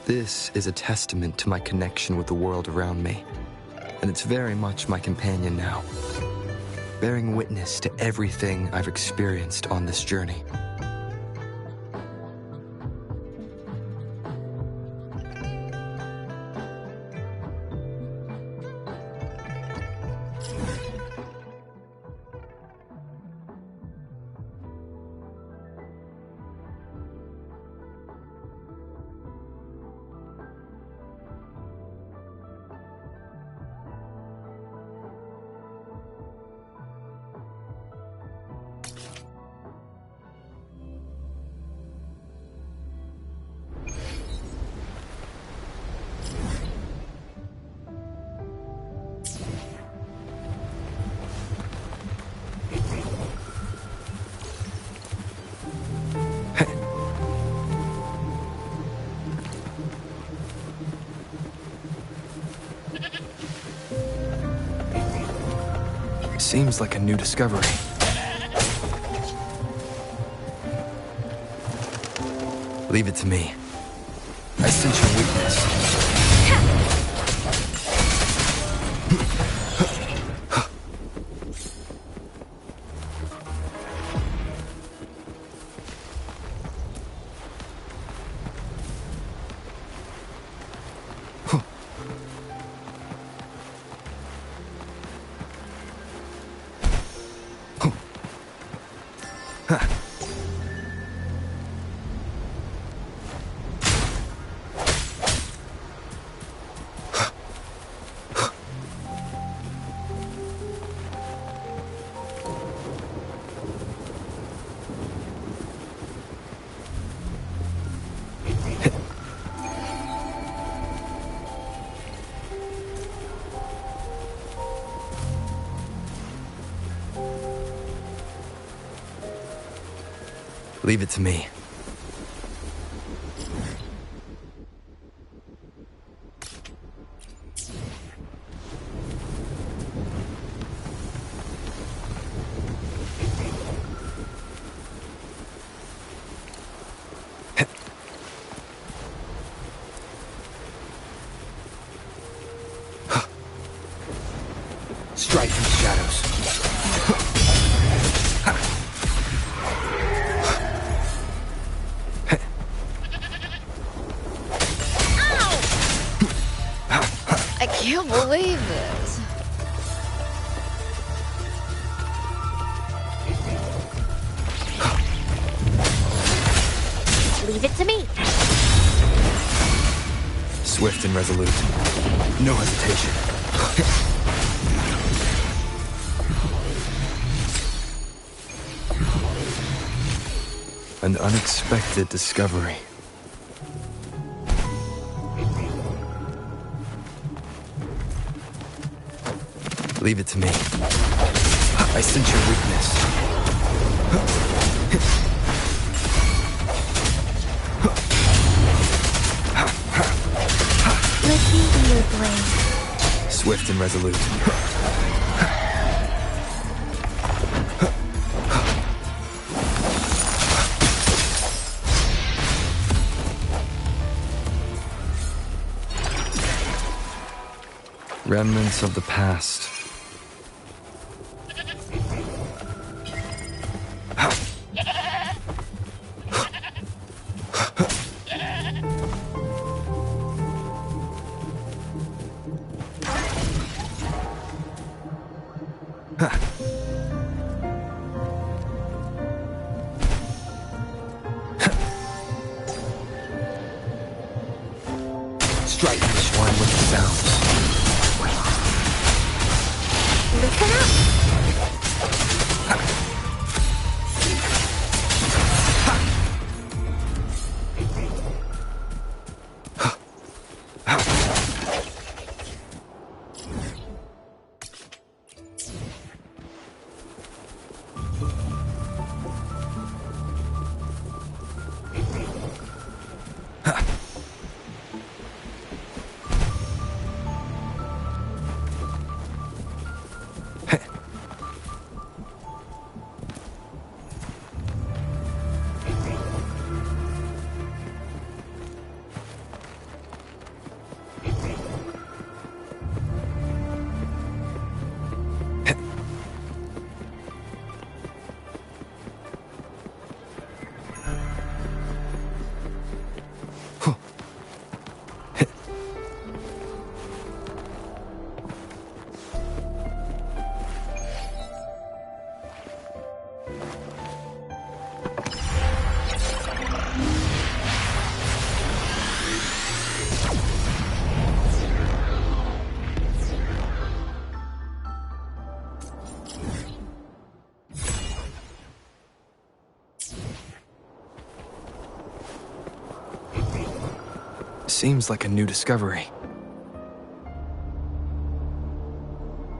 This is a testament to my connection with the world around me, and it's very much my companion now, bearing witness to everything I've experienced on this journey. Seems like a new discovery. Leave it to me. I sense your weakness. Leave it to me. Strike from the shadows. I can't believe this. Leave it to me. Swift and resolute. No hesitation. An unexpected discovery. Leave it to me. I sense your weakness. Let me be your blade. Swift and resolute. Remnants of the past. Strike each one with the sounds. Listen up. Seems like a new discovery.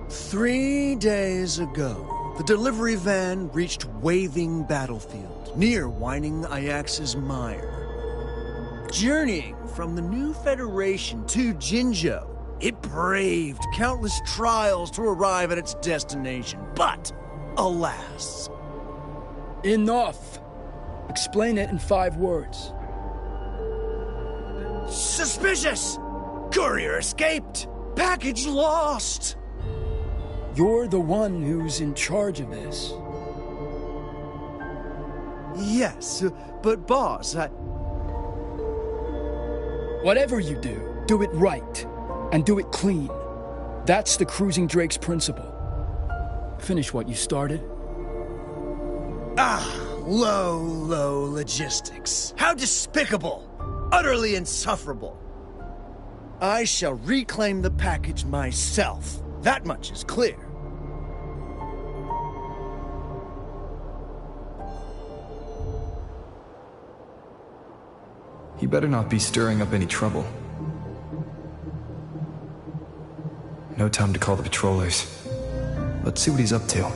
3 days ago, the delivery van reached Waving Battlefield, near Whining Ajax's Mire. Journeying from the new Federation to Jinzhou, it braved countless trials to arrive at its destination, but, alas... Enough! Explain it in 5 words. Suspicious! Courier escaped! Package lost! You're the one who's in charge of this. Yes, but boss, Whatever you do it right. And do it clean. That's the Cruising Drake's principle. Finish what you started. Low logistics. How despicable! Utterly insufferable. I shall reclaim the package myself. That much is clear. He better not be stirring up any trouble. No time to call the patrollers. Let's see what he's up to.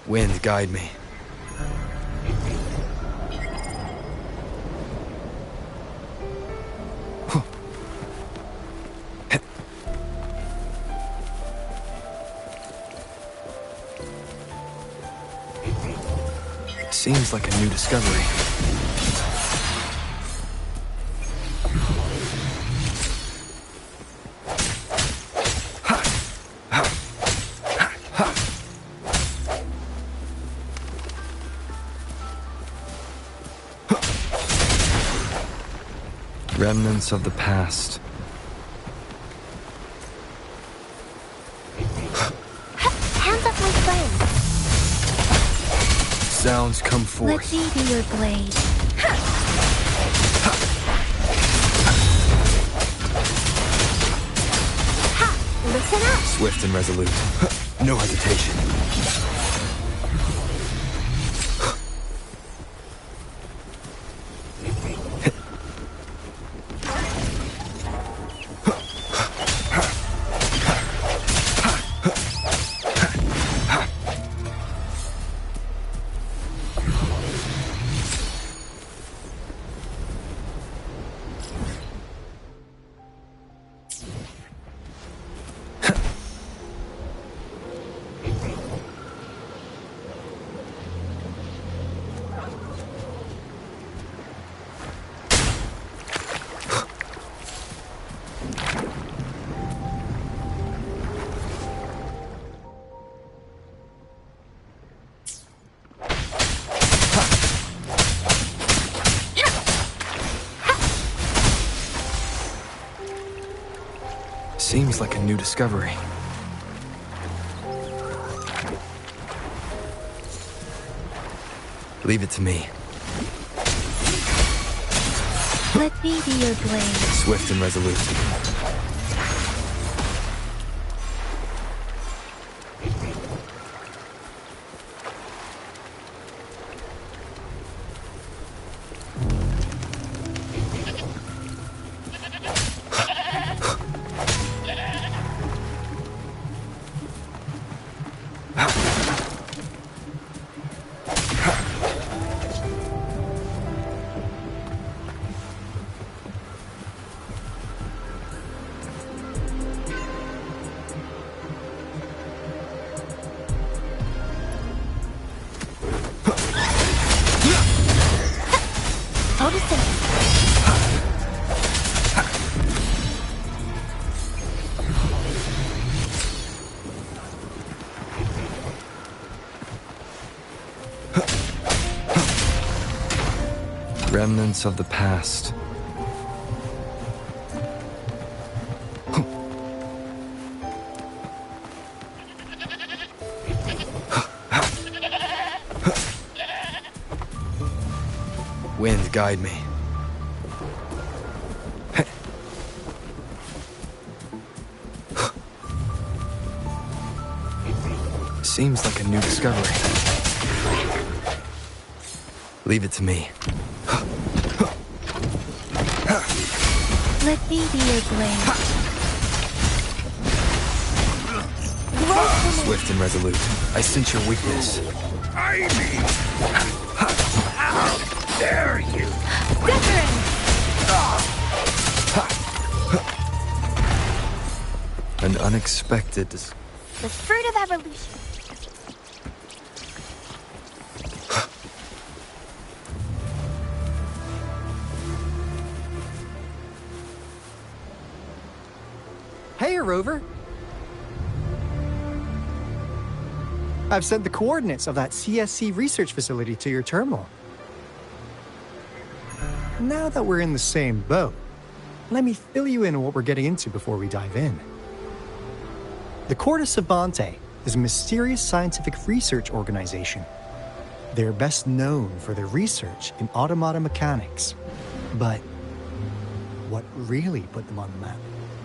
Wind, guide me. Seems like a new discovery. Remnants of the past. Hands up, my friend. Sounds come forth. Let me be your blade. Ha! Listen up. Swift and resolute. No hesitation. Seems like a new discovery. Leave it to me. Let me be your blade. Swift and resolute. Remnants of the past. Wind, guide me. Seems like a new discovery. Leave it to me. Let me be your blade. Swift and resolute. I sense your weakness. Ivy! How dare you! Wuthering! An unexpected The fruit of evolution. Hey, rover. I've sent the coordinates of that CSC research facility to your terminal. Now that we're in the same boat, let me fill you in on what we're getting into before we dive in. The Corte Savante is a mysterious scientific research organization. They're best known for their research in automata mechanics. But what really put them on the map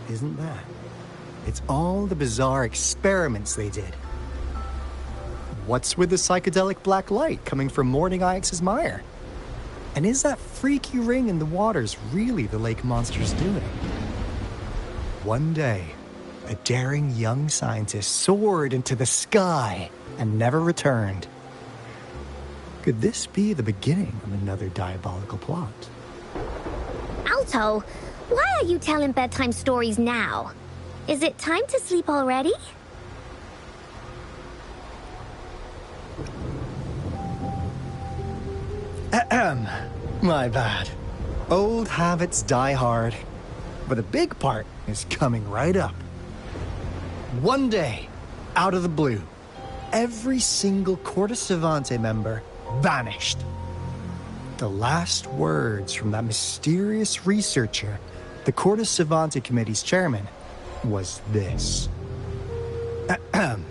isn't that. It's all the bizarre experiments they did. What's with the psychedelic black light coming from Morning Ix's mire? And is that freaky ring in the waters really the lake monster's doing? One day, a daring young scientist soared into the sky and never returned. Could this be the beginning of another diabolical plot? Alto, why are you telling bedtime stories now? Is it time to sleep already? Ahem. My bad. Old habits die hard. But a big part is coming right up. One day, out of the blue, every single Corte Savante member vanished. The last words from that mysterious researcher, the Corte Savante Committee's chairman, was this. Ahem.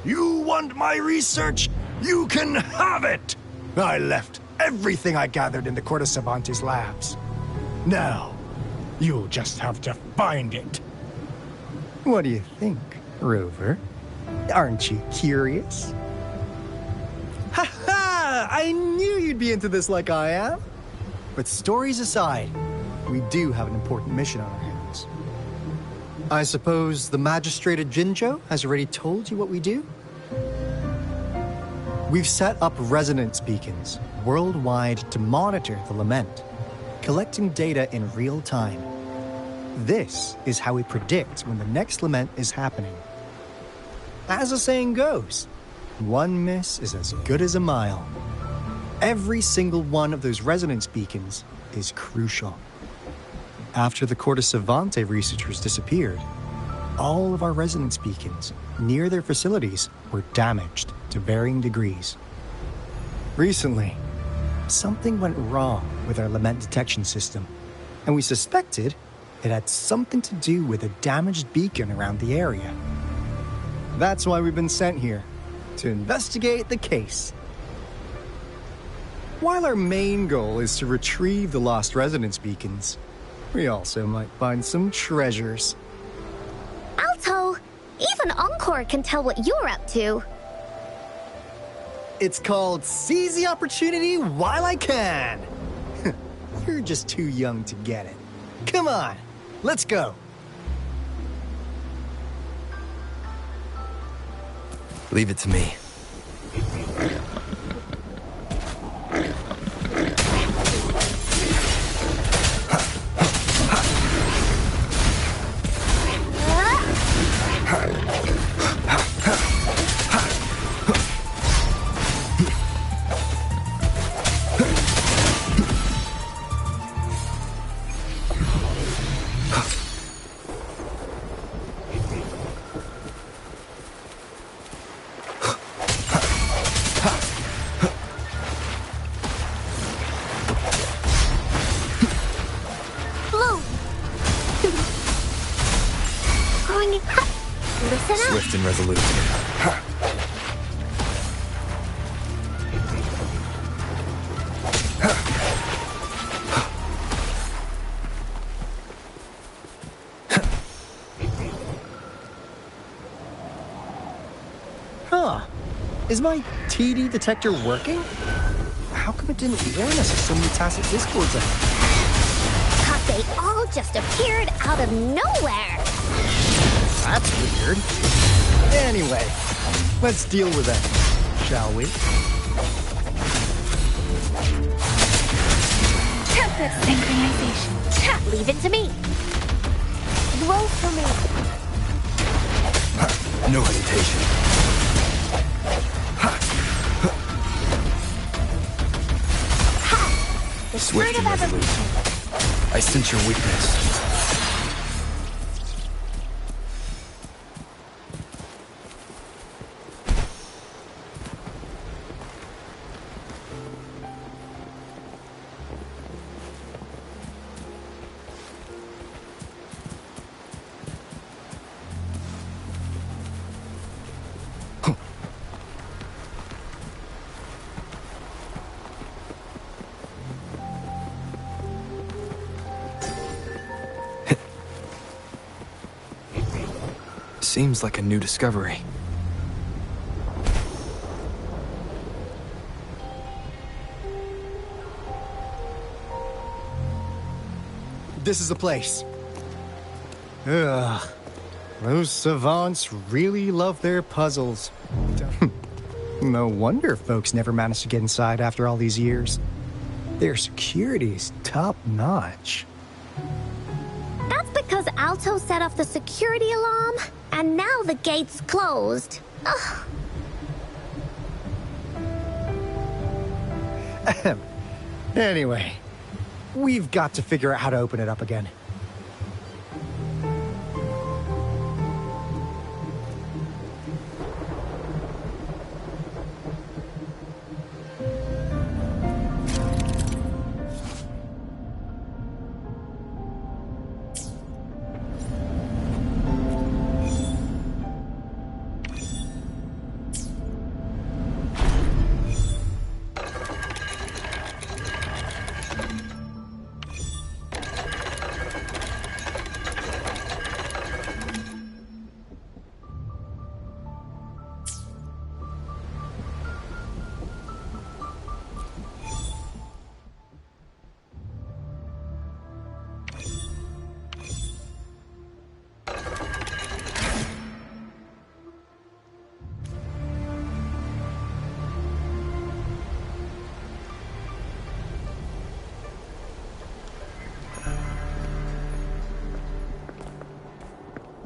You want my research? You can have it! I left everything I gathered in the Corte Savante's labs. Now, you'll just have to find it. What do you think, Rover? Aren't you curious? Ha ha! I knew you'd be into this like I am. But stories aside, we do have an important mission on our hands. I suppose the magistrate at Jinzhou has already told you what we do? We've set up resonance beacons worldwide to monitor the lament, collecting data in real time. This is how we predict when the next lament is happening. As the saying goes, one miss is as good as a mile. Every single one of those resonance beacons is crucial. After the Corte Savante researchers disappeared, all of our resonance beacons near their facilities were damaged to varying degrees. Recently, something went wrong with our lament detection system, and we suspected it had something to do with a damaged beacon around the area. That's why we've been sent here, to investigate the case. While our main goal is to retrieve the lost resonance beacons, we also might find some treasures. Alto, even Encore can tell what you're up to. It's called Seize the Opportunity While I Can. You're just too young to get it. Come on, let's go. Leave it to me. and resolute. Huh. Is my TD detector working? How come it didn't warn us of so many tacit discords ahead? Cause they all just appeared out of nowhere. That's weird. Anyway, let's deal with them, shall we? Template synchronization. Leave it to me. Roll for me. No hesitation. The Swift spirit of and resolute. evolution. I sense your weakness. Seems like a new discovery. This is the place. Ugh. Those savants really love their puzzles. No wonder folks never managed to get inside after all these years. Their security's top-notch. That's because Alto set off the security alarm, and now the gate's closed. Ugh. Anyway, we've got to figure out how to open it up again.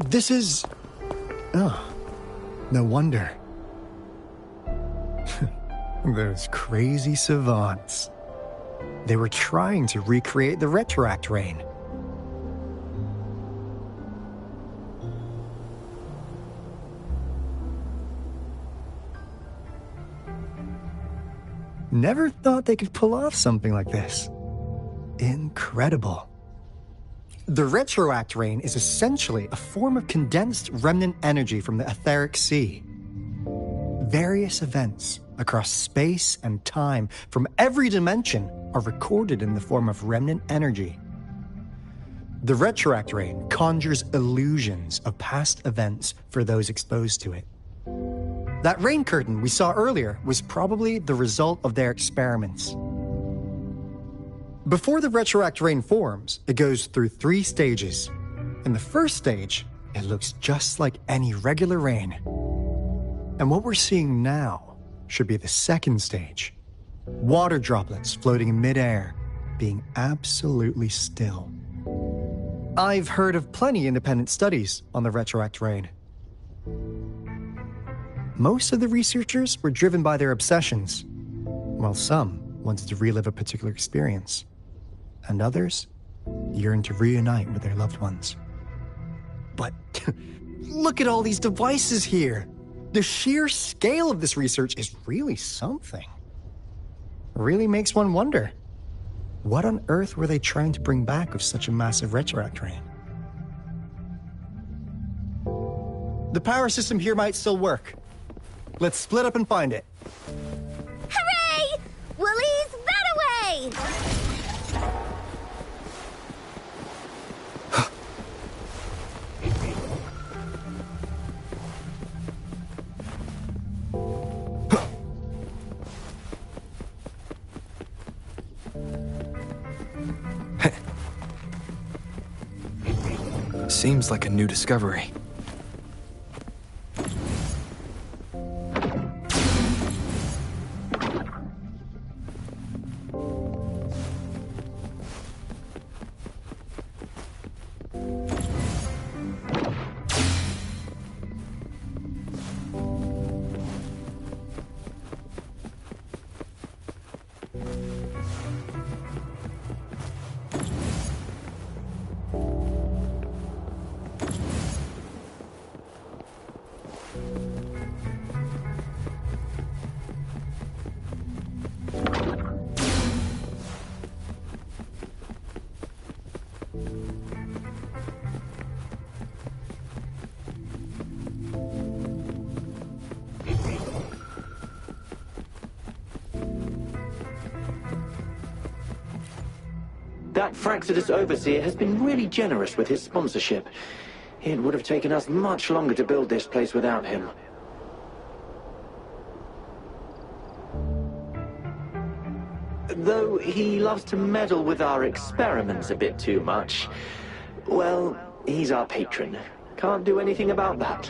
This is... Oh, no wonder. Those crazy savants. They were trying to recreate the retroact rain. Never thought they could pull off something like this. Incredible. The retroact rain is essentially a form of condensed remnant energy from the etheric sea. Various events across space and time from every dimension are recorded in the form of remnant energy. The retroact rain conjures illusions of past events for those exposed to it. That rain curtain we saw earlier was probably the result of their experiments. Before the retroact rain forms, it goes through 3 stages. In the first stage, it looks just like any regular rain. And what we're seeing now should be the second stage. Water droplets floating in midair, being absolutely still. I've heard of plenty independent studies on the retroact rain. Most of the researchers were driven by their obsessions, while some wanted to relive a particular experience, and others yearned to reunite with their loved ones. But look at all these devices here. The sheer scale of this research is really something. It really makes one wonder, what on earth were they trying to bring back with such a massive retroact rain? The power system here might still work. Let's split up and find it. Hooray! Woolies that away! Seems like a new discovery. That Fraxidus Overseer has been really generous with his sponsorship. It would have taken us much longer to build this place without him. Though he loves to meddle with our experiments a bit too much. Well, he's our patron. Can't do anything about that.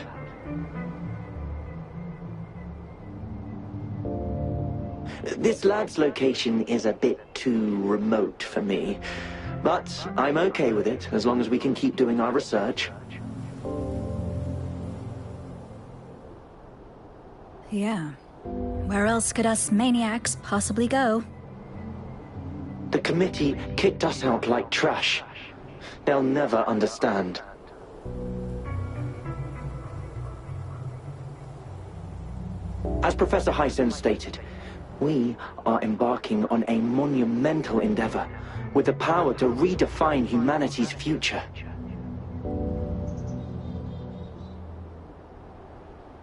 This lab's location is a bit too remote for me, but I'm okay with it as long as we can keep doing our research. Yeah. Where else could us maniacs possibly go? The committee kicked us out like trash. They'll never understand. As Professor Hyson stated, we are embarking on a monumental endeavor with the power to redefine humanity's future.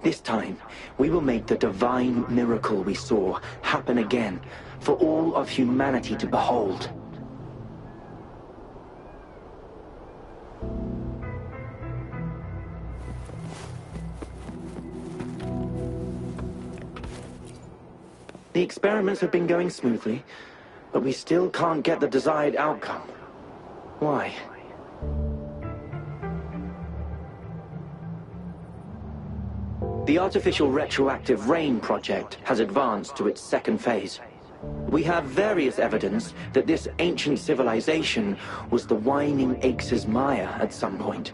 This time, we will make the divine miracle we saw happen again for all of humanity to behold. The experiments have been going smoothly, but we still can't get the desired outcome. Why? The artificial retroactive rain project has advanced to its second phase. We have various evidence that this ancient civilization was the Whining Aches' Maya at some point.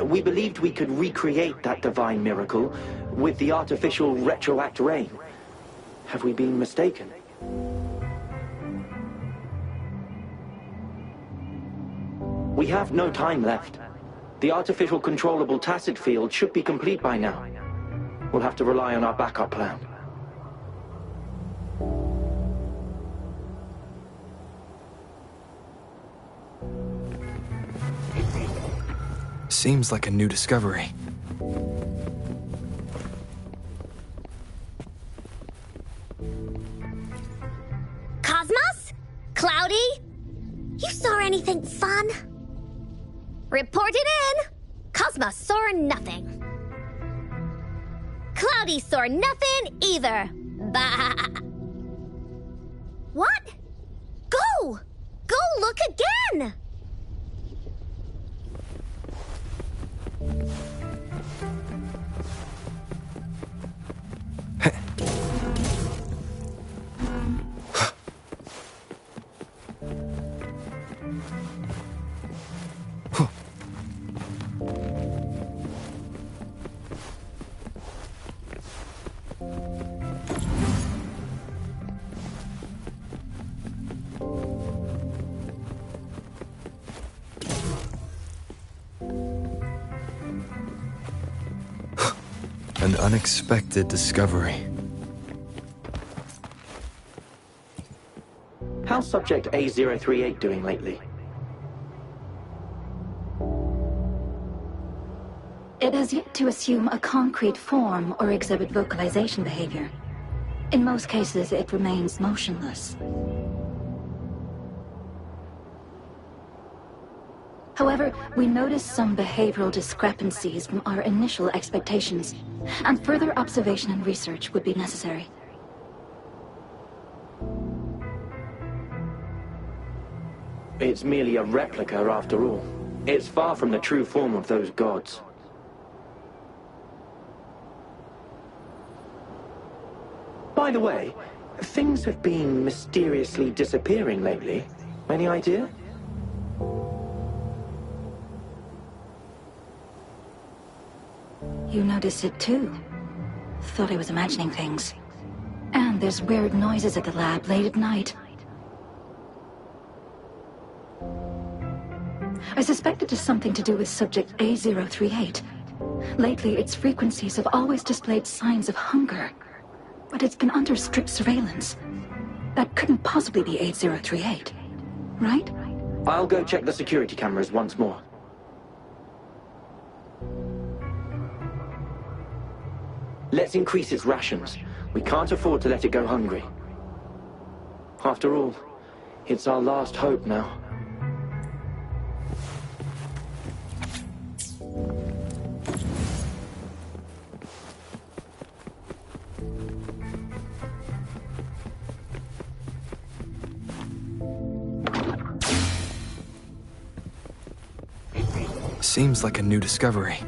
We believed we could recreate that divine miracle with the artificial retroact rain. Have we been mistaken? We have no time left. The artificial controllable tacit field should be complete by now. We'll have to rely on our backup plan. Seems like a new discovery. Cosmos? Cloudy? You saw anything fun? Report it in! Cosmos saw nothing. Cloudy saw nothing either. Bah! What? Go! Go look again! An unexpected discovery. How's Subject A038 doing lately? it has yet to assume a concrete form or exhibit vocalization behavior. In most cases, it remains motionless. However, we noticed some behavioral discrepancies from our initial expectations, and further observation and research would be necessary. It's merely a replica after all. It's far from the true form of those gods. By the way, things have been mysteriously disappearing lately. Any idea? You noticed it too. Thought I was imagining things. And there's weird noises at the lab late at night. I suspect it is something to do with subject A038. Lately, its frequencies have always displayed signs of hunger. But it's been under strict surveillance. That couldn't possibly be 8038, right? I'll go check the security cameras once more. Let's increase its rations. We can't afford to let it go hungry. After all, it's our last hope now. Seems like a new discovery.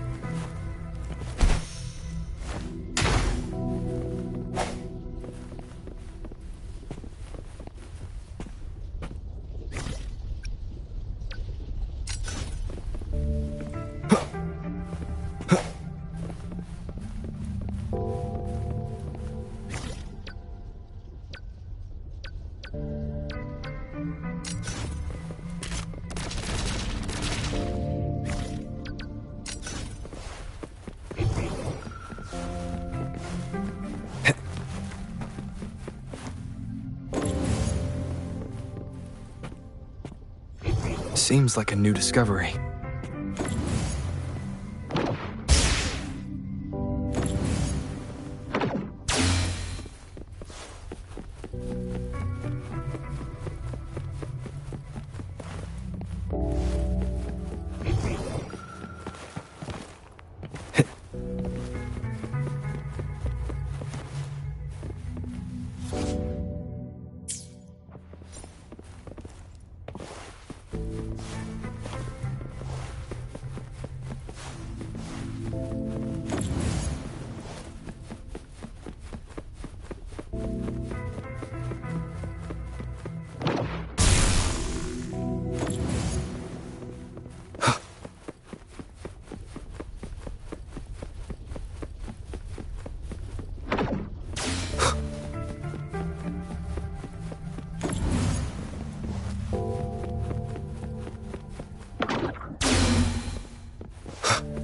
Seems like a new discovery.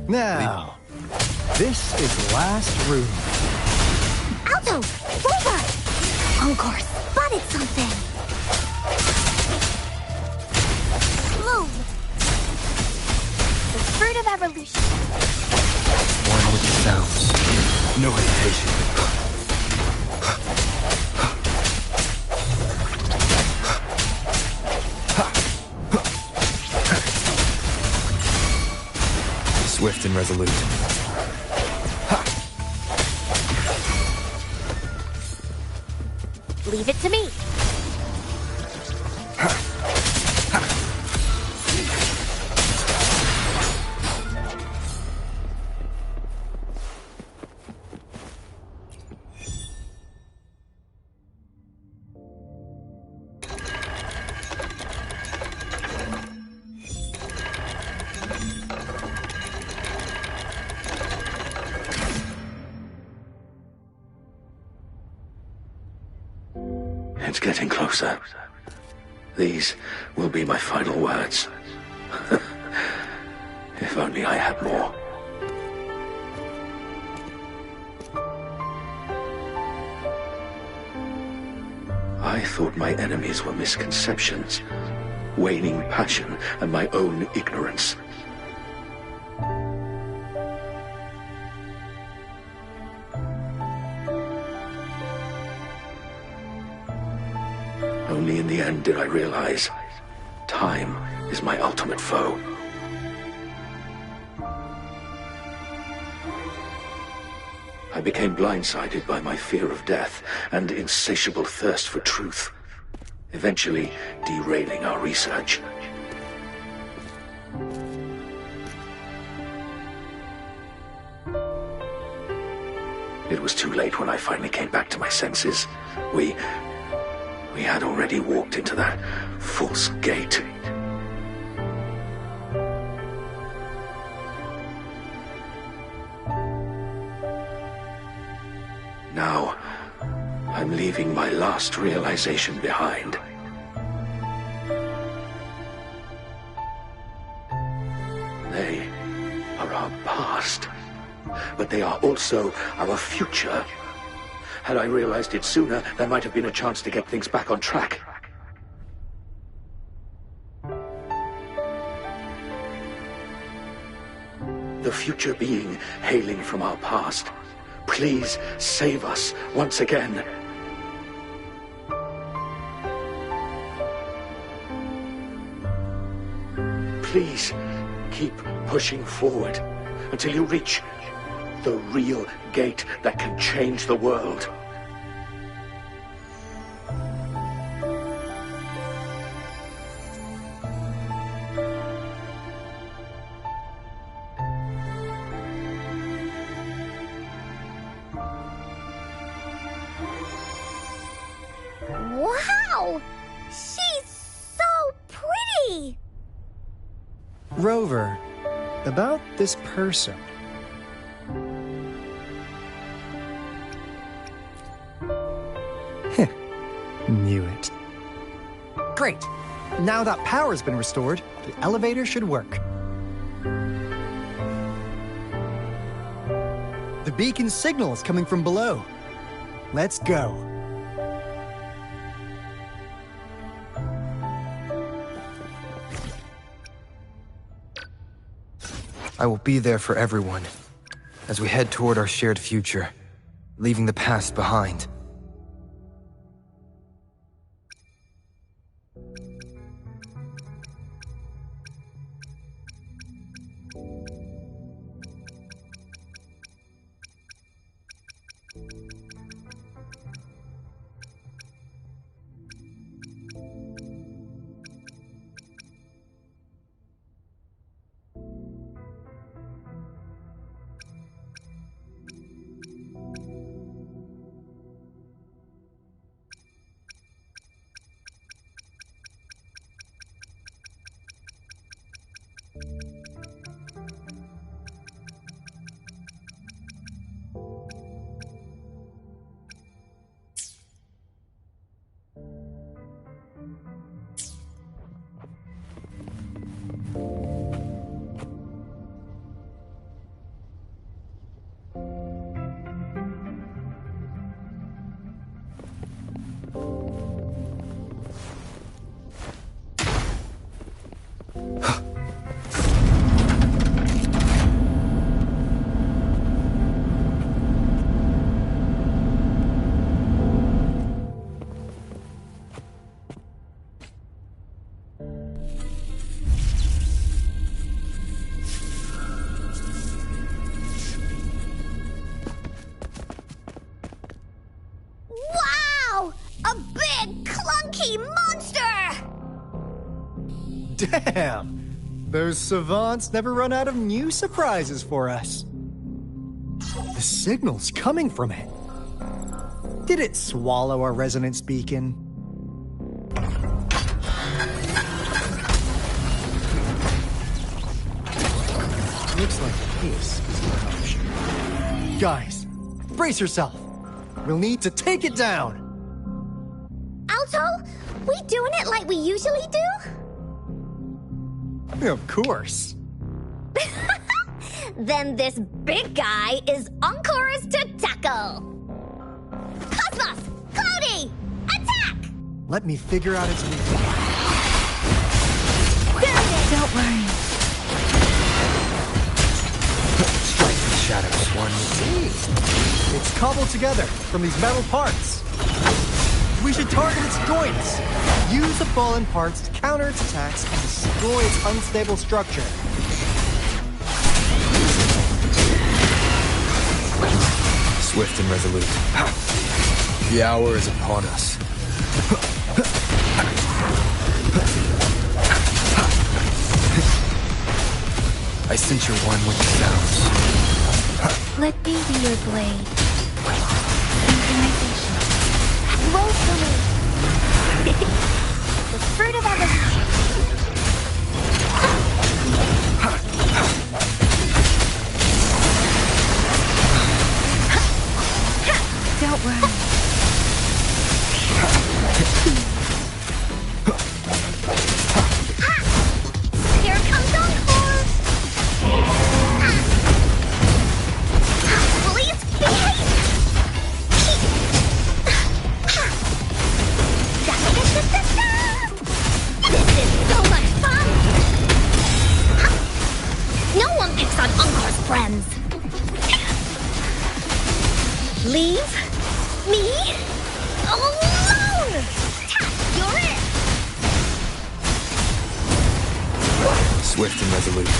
Now, this is last room. Alto! Rover! Encore spotted something! Bloom! The fruit of evolution. One with the sounds. No hesitation. Swift and resolute. Leave it to me. It's getting closer. These will be my final words. If only I had more. I thought my enemies were misconceptions, waning passion, and my own ignorance. Only in the end did I realize time is my ultimate foe. I became blindsided by my fear of death and insatiable thirst for truth, eventually derailing our research. It was too late when I finally came back to my senses. We had already walked into that false gate. Now, I'm leaving my last realization behind. They are our past, but they are also our future. Had I realized it sooner, there might have been a chance to get things back on track. The future being hailing from our past. Please save us once again. Please keep pushing forward until you reach the real gate that can change the world. Wow! She's so pretty! Rover, about this person. Knew it. Great. Now that power's been restored, the elevator should work. The beacon signal is coming from below. Let's go. I will be there for everyone as we head toward our shared future, leaving the past behind. Wow! A big, clunky monster! Damn! Those savants never run out of new surprises for us. The signal's coming from it. Did it swallow our resonance beacon? Looks like this is the option. Guys, brace yourself. We'll need to take it down. Alto, we doing it like we usually do? Of course. Then this big guy is Encore's to tackle. Cosmos! Cloudy! Attack! Let me figure out its weakness. Don't worry. Strike the shadows, one. It's cobbled together from these metal parts. We should target its joints. Use the fallen parts to counter its attacks and destroy its unstable structure. Swift and resolute. The hour is upon us. I sense you're one with the sounds. Let me be your blade. Synchronization. Roll for me. The fruit of evolution. Don't run. Here comes Encore! Please behave! This is so much fun! No one picks on Encore's friends. Leave me alone! You're it! Swift and resolute.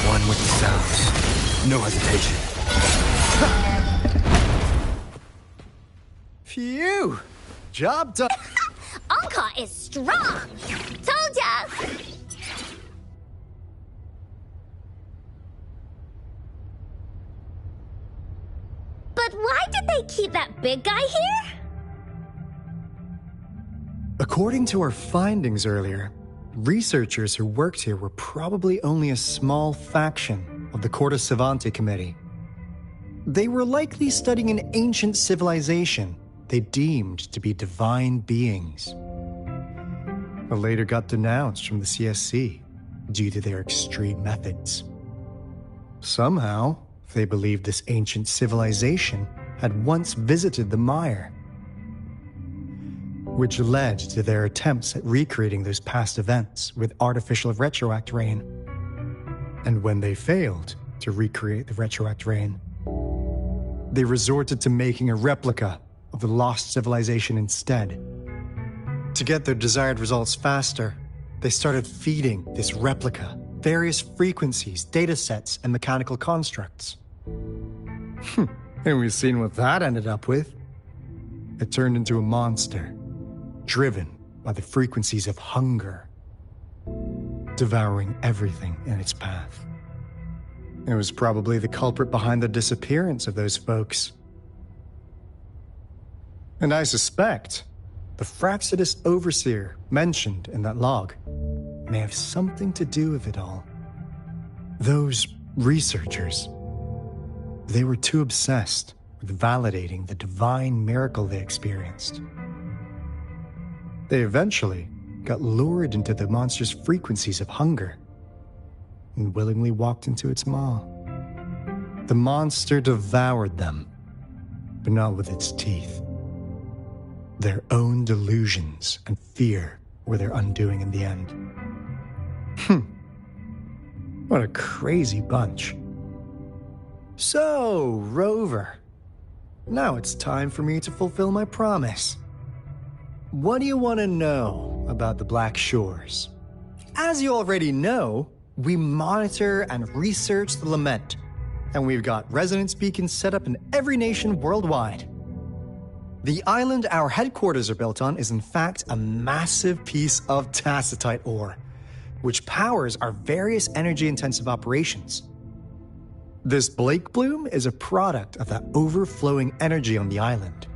One with the sounds. No hesitation. Phew! Job done. Encore is strong! Told ya! But why did they keep that big guy here? According to our findings earlier, researchers who worked here were probably only a small faction of the Corte Savante Committee. They were likely studying an ancient civilization they deemed to be divine beings, but later got denounced from the CSC due to their extreme methods. Somehow, they believed this ancient civilization had once visited the mire, which led to their attempts at recreating those past events with artificial retroact rain. And when they failed to recreate the retroact rain, they resorted to making a replica of the lost civilization instead. To get their desired results faster, they started feeding this replica various frequencies, datasets, and mechanical constructs. And we've seen what that ended up with. It turned into a monster, driven by the frequencies of hunger, devouring everything in its path. It was probably the culprit behind the disappearance of those folks. And I suspect the Fraxidus Overseer mentioned in that log may have something to do with it all. Those researchers, they were too obsessed with validating the divine miracle they experienced. They eventually got lured into the monster's frequencies of hunger and willingly walked into its maw. The monster devoured them, but not with its teeth. Their own delusions and fear were their undoing in the end. What a crazy bunch. So, Rover, now it's time for me to fulfill my promise. What do you want to know about the Black Shores? As you already know, we monitor and research the Lament, and we've got resonance beacons set up in every nation worldwide. The island our headquarters are built on is in fact a massive piece of tacitite ore, which powers our various energy-intensive operations. This Blake Bloom is a product of that overflowing energy on the island.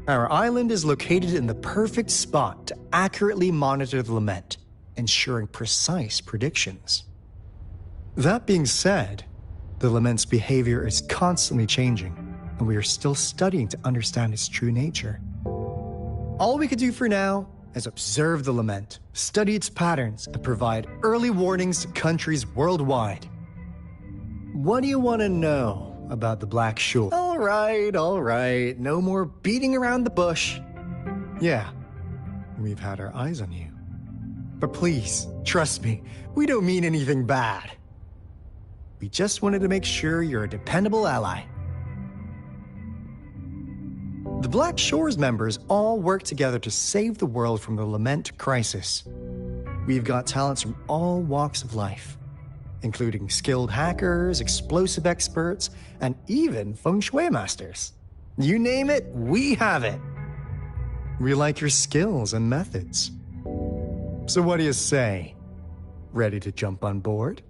Our island is located in the perfect spot to accurately monitor the Lament, ensuring precise predictions. That being said, the Lament's behavior is constantly changing, and we are still studying to understand its true nature. All we could do for now is observe the Lament, study its patterns, and provide early warnings to countries worldwide. What do you want to know about the Black Shore? All right, no more beating around the bush. Yeah, we've had our eyes on you. But please, trust me, we don't mean anything bad. We just wanted to make sure you're a dependable ally. The Black Shores members all work together to save the world from the Lament crisis. We've got talents from all walks of life, including skilled hackers, explosive experts, and even feng shui masters. You name it, we have it. We like your skills and methods. So what do you say? Ready to jump on board?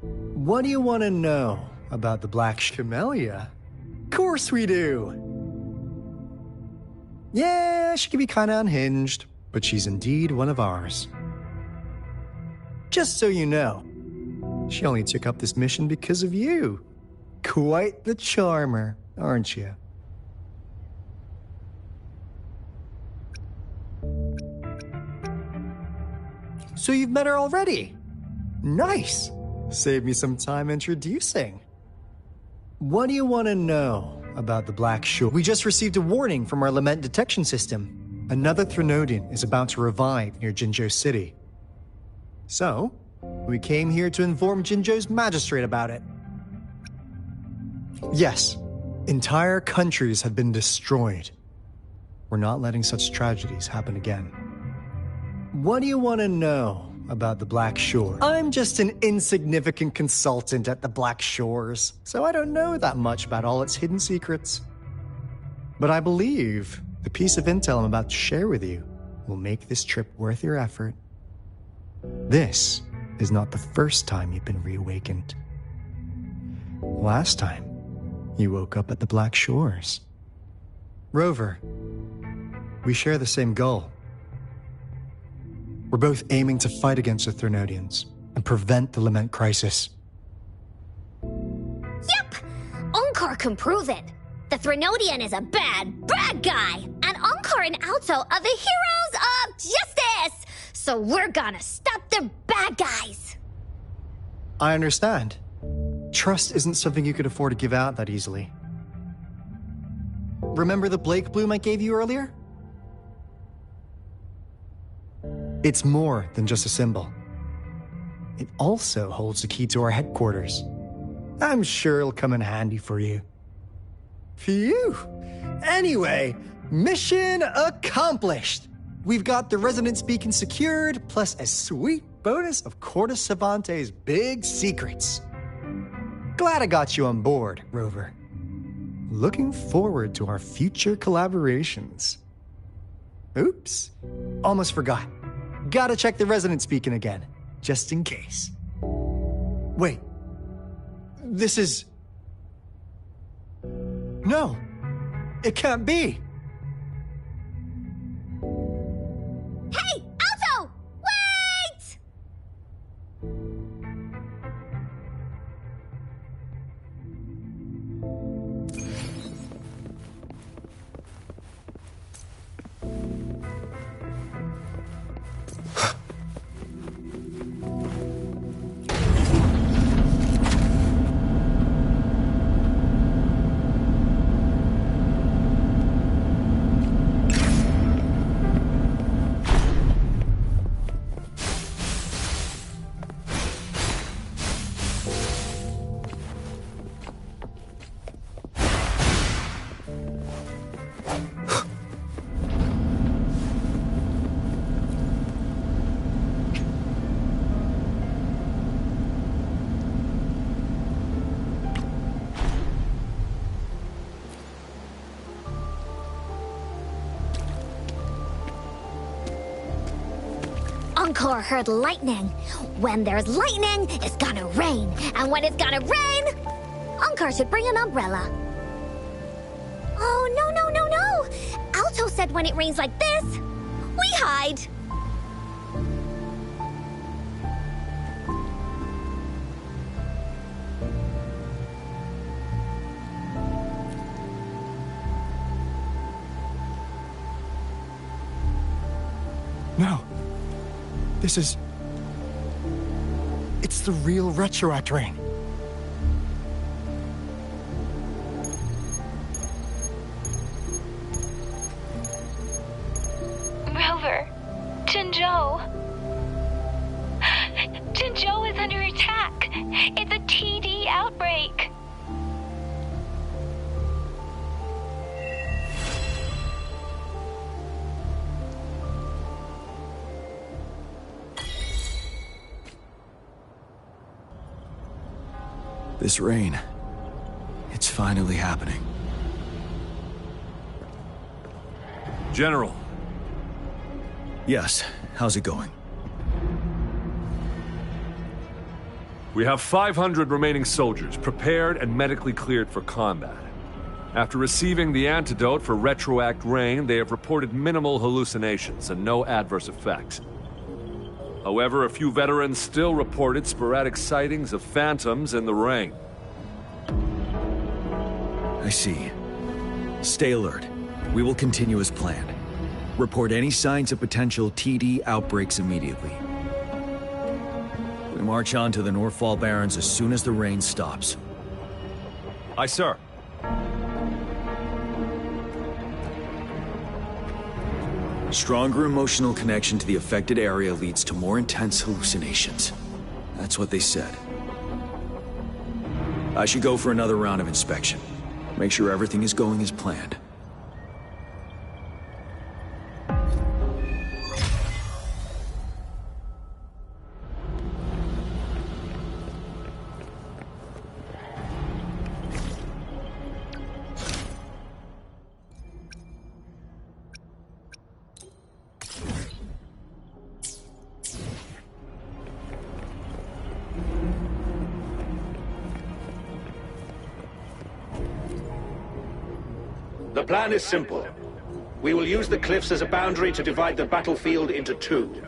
What do you want to know about the Black Camellia? Of course we do! Yeah, she can be kinda unhinged, but she's indeed one of ours. Just so you know, she only took up this mission because of you. Quite the charmer, aren't you? So you've met her already? Nice! Save me some time introducing. What do you want to know about the Black Shore? We just received a warning from our Lament detection system. Another Threnodian is about to revive near Jinzhou City. So, we came here to inform Jinzhou's magistrate about it. Yes, entire countries have been destroyed. We're not letting such tragedies happen again. What do you want to know about the Black Shore? I'm just an insignificant consultant at the Black Shores, so I don't know that much about all its hidden secrets. But I believe the piece of intel I'm about to share with you will make this trip worth your effort. This is not the first time you've been reawakened. Last time, you woke up at the Black Shores. Rover, we share the same goal. We're both aiming to fight against the Threnodians and prevent the Lament crisis. Yep! Onkar can prove it. The Threnodian is a bad, bad guy, and Onkar and Alto are the heroes of justice! So we're gonna stop the bad guys! I understand. Trust isn't something you could afford to give out that easily. Remember the Blake bloom I gave you earlier? It's more than just a symbol. It also holds the key to our headquarters. I'm sure it'll come in handy for you. Phew! Anyway, mission accomplished! We've got the resonance beacon secured, plus a sweet bonus of Cortes Savante's big secrets. Glad I got you on board, Rover. Looking forward to our future collaborations. Oops, almost forgot. Gotta check the resonance beacon again, just in case. Wait, this is... No, it can't be. Hey, Alto! Wait! Onkar heard lightning. When there's lightning, it's gonna rain. And when it's gonna rain, Onkar should bring an umbrella. Oh, no, no, no, no! Alto said when it rains like this, we hide. No. This is... It's the real Retroact ring. Rover, Jinzhou. Jinzhou is under attack. It's a TD outbreak. This rain, it's finally happening. General. Yes, how's it going? We have 500 remaining soldiers, prepared and medically cleared for combat. After receiving the antidote for retroact rain, they have reported minimal hallucinations and no adverse effects. However, a few veterans still reported sporadic sightings of phantoms in the rain. I see. Stay alert. We will continue as planned. Report any signs of potential TD outbreaks immediately. We march on to the Northfall Barrens as soon as the rain stops. Aye, sir. Stronger emotional connection to the affected area leads to more intense hallucinations. That's what they said. I should go for another round of inspection. Make sure everything is going as planned. The plan is simple. We will use the cliffs as a boundary to divide the battlefield into two.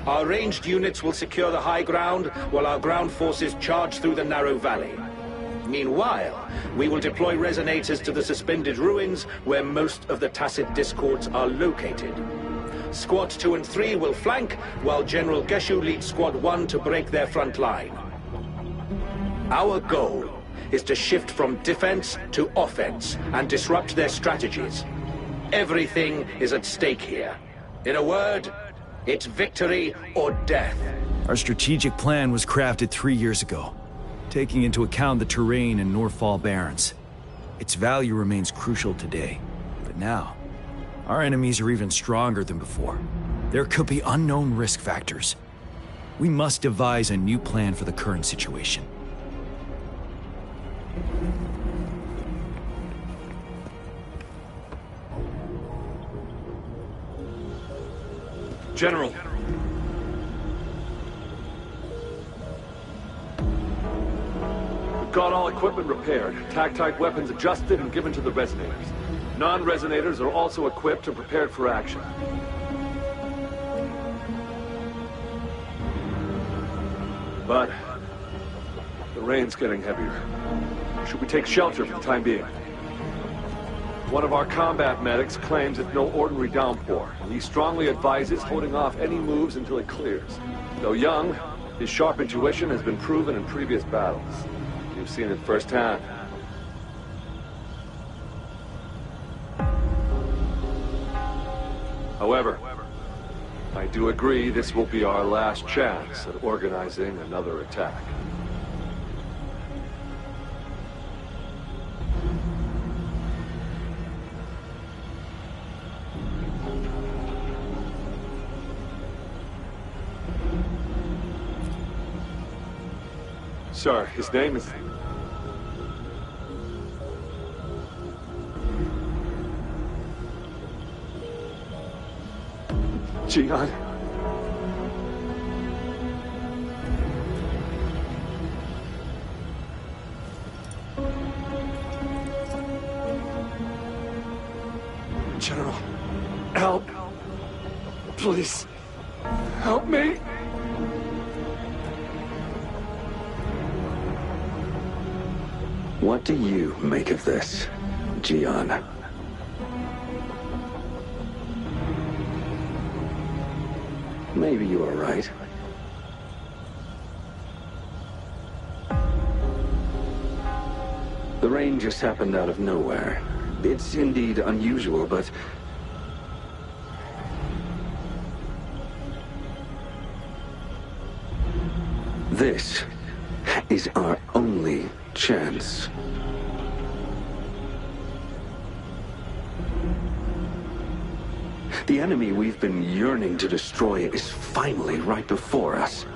Our ranged units will secure the high ground, while our ground forces charge through the narrow valley. Meanwhile, we will deploy resonators to the suspended ruins, where most of the Tacit Discords are located. Squad 2 and 3 will flank, while General Geshu leads Squad 1 to break their front line. Our goal is to shift from defense to offense and disrupt their strategies. Everything is at stake here. In a word, it's victory or death. Our strategic plan was crafted 3 years ago, taking into account the terrain in Northfall Barrens. Its value remains crucial today, but now, our enemies are even stronger than before. There could be unknown risk factors. We must devise a new plan for the current situation. General. We've got all equipment repaired, tactite weapons adjusted and given to the resonators. Non-resonators are also equipped and prepared for action. But the rain's getting heavier. Should we take shelter for the time being? One of our combat medics claims it's no ordinary downpour, and he strongly advises holding off any moves until it clears. Though young, his sharp intuition has been proven in previous battles. You've seen it firsthand. However, I do agree this will be our last chance at organizing another attack. Sir, his name is... Jian. General, help. Please, help me. What do you make of this, Jian? Maybe you are right. The rain just happened out of nowhere. It's indeed unusual, but... this is our only chance. The enemy we've been yearning to destroy is finally right before us.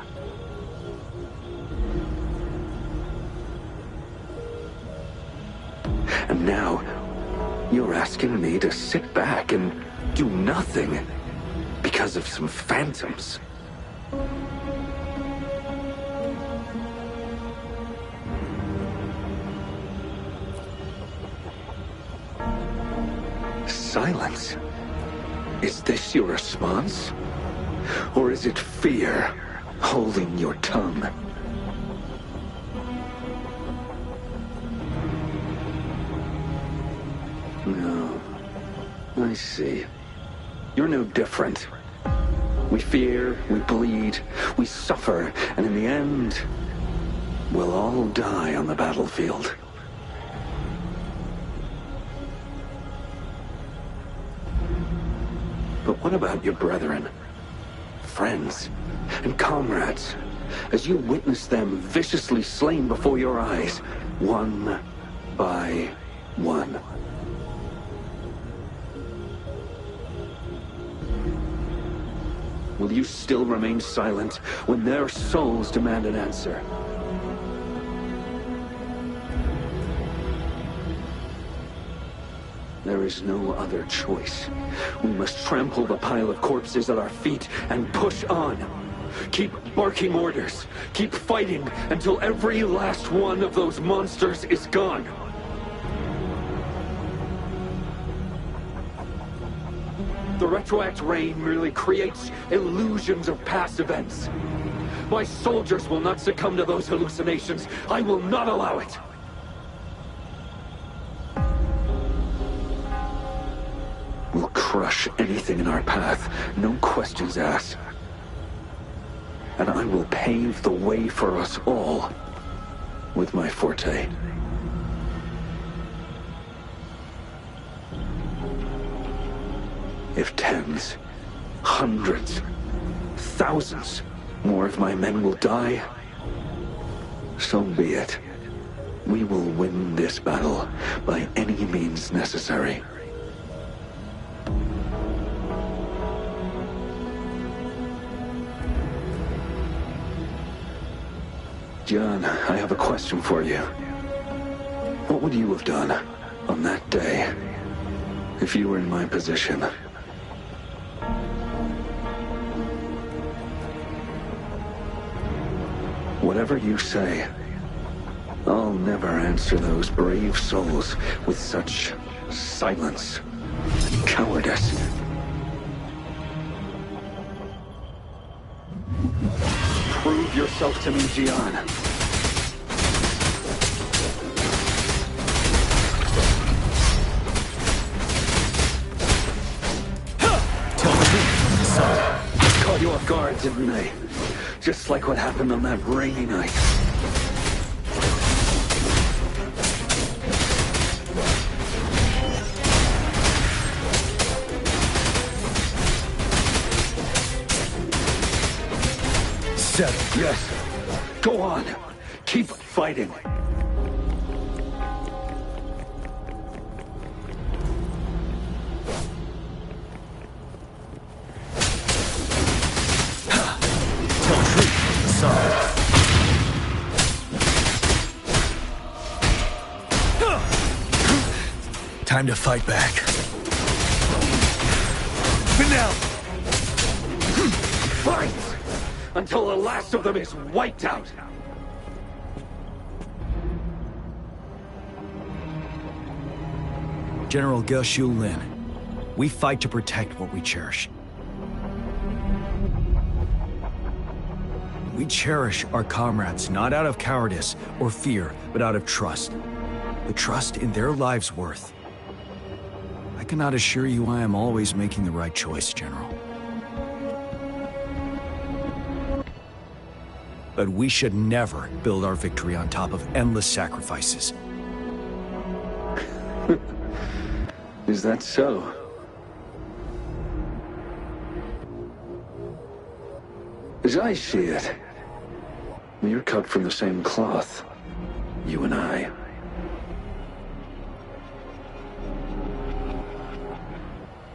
And now, you're asking me to sit back and do nothing because of some phantoms. Silence? Is this your response? Or is it fear holding your tongue? No. I see. You're no different. We fear, we bleed, we suffer, and in the end, we'll all die on the battlefield. But what about your brethren, friends, and comrades, as you witness them viciously slain before your eyes, one by one? Will you still remain silent when their souls demand an answer? There is no other choice. We must trample the pile of corpses at our feet and push on. Keep barking orders. Keep fighting until every last one of those monsters is gone. The retroact rain merely creates illusions of past events. My soldiers will not succumb to those hallucinations. I will not allow it. We'll crush anything in our path, no questions asked. And I will pave the way for us all with my forte. If tens, hundreds, thousands more of my men will die, so be it. We will win this battle by any means necessary. John, I have a question for you. What would you have done on that day if you were in my position? Whatever you say, I'll never answer those brave souls with such silence and cowardice. Prove yourself to me, Gian. Caught you off guard, didn't they? Just like what happened on that rainy night. Yes. Go on. Keep fighting. Tell truth, son. Time to fight back. But now, fight! Until the last of them is wiped out! General Ge Xiulin, we fight to protect what we cherish. We cherish our comrades not out of cowardice or fear, but out of trust. The trust in their lives' worth. I cannot assure you I am always making the right choice, General. But we should never build our victory on top of endless sacrifices. Is that so? As I see it, we're cut from the same cloth, you and I.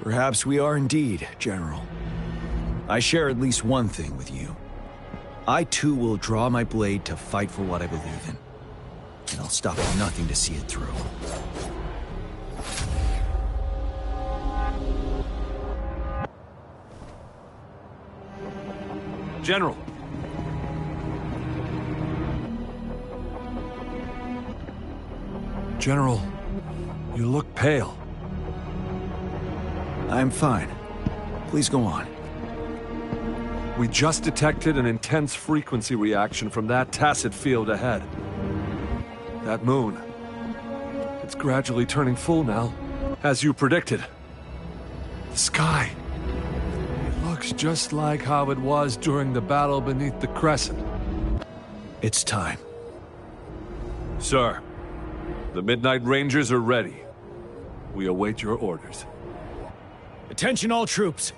Perhaps we are indeed, General. I share at least one thing with you. I too will draw my blade to fight for what I believe in. And I'll stop at nothing to see it through. General! General, you look pale. I'm fine. Please go on. We just detected an intense frequency reaction from that tacit field ahead. That moon. It's gradually turning full now, as you predicted. The sky. It looks just like how it was during the battle beneath the crescent. It's time. Sir, the Midnight Rangers are ready. We await your orders. Attention all troops.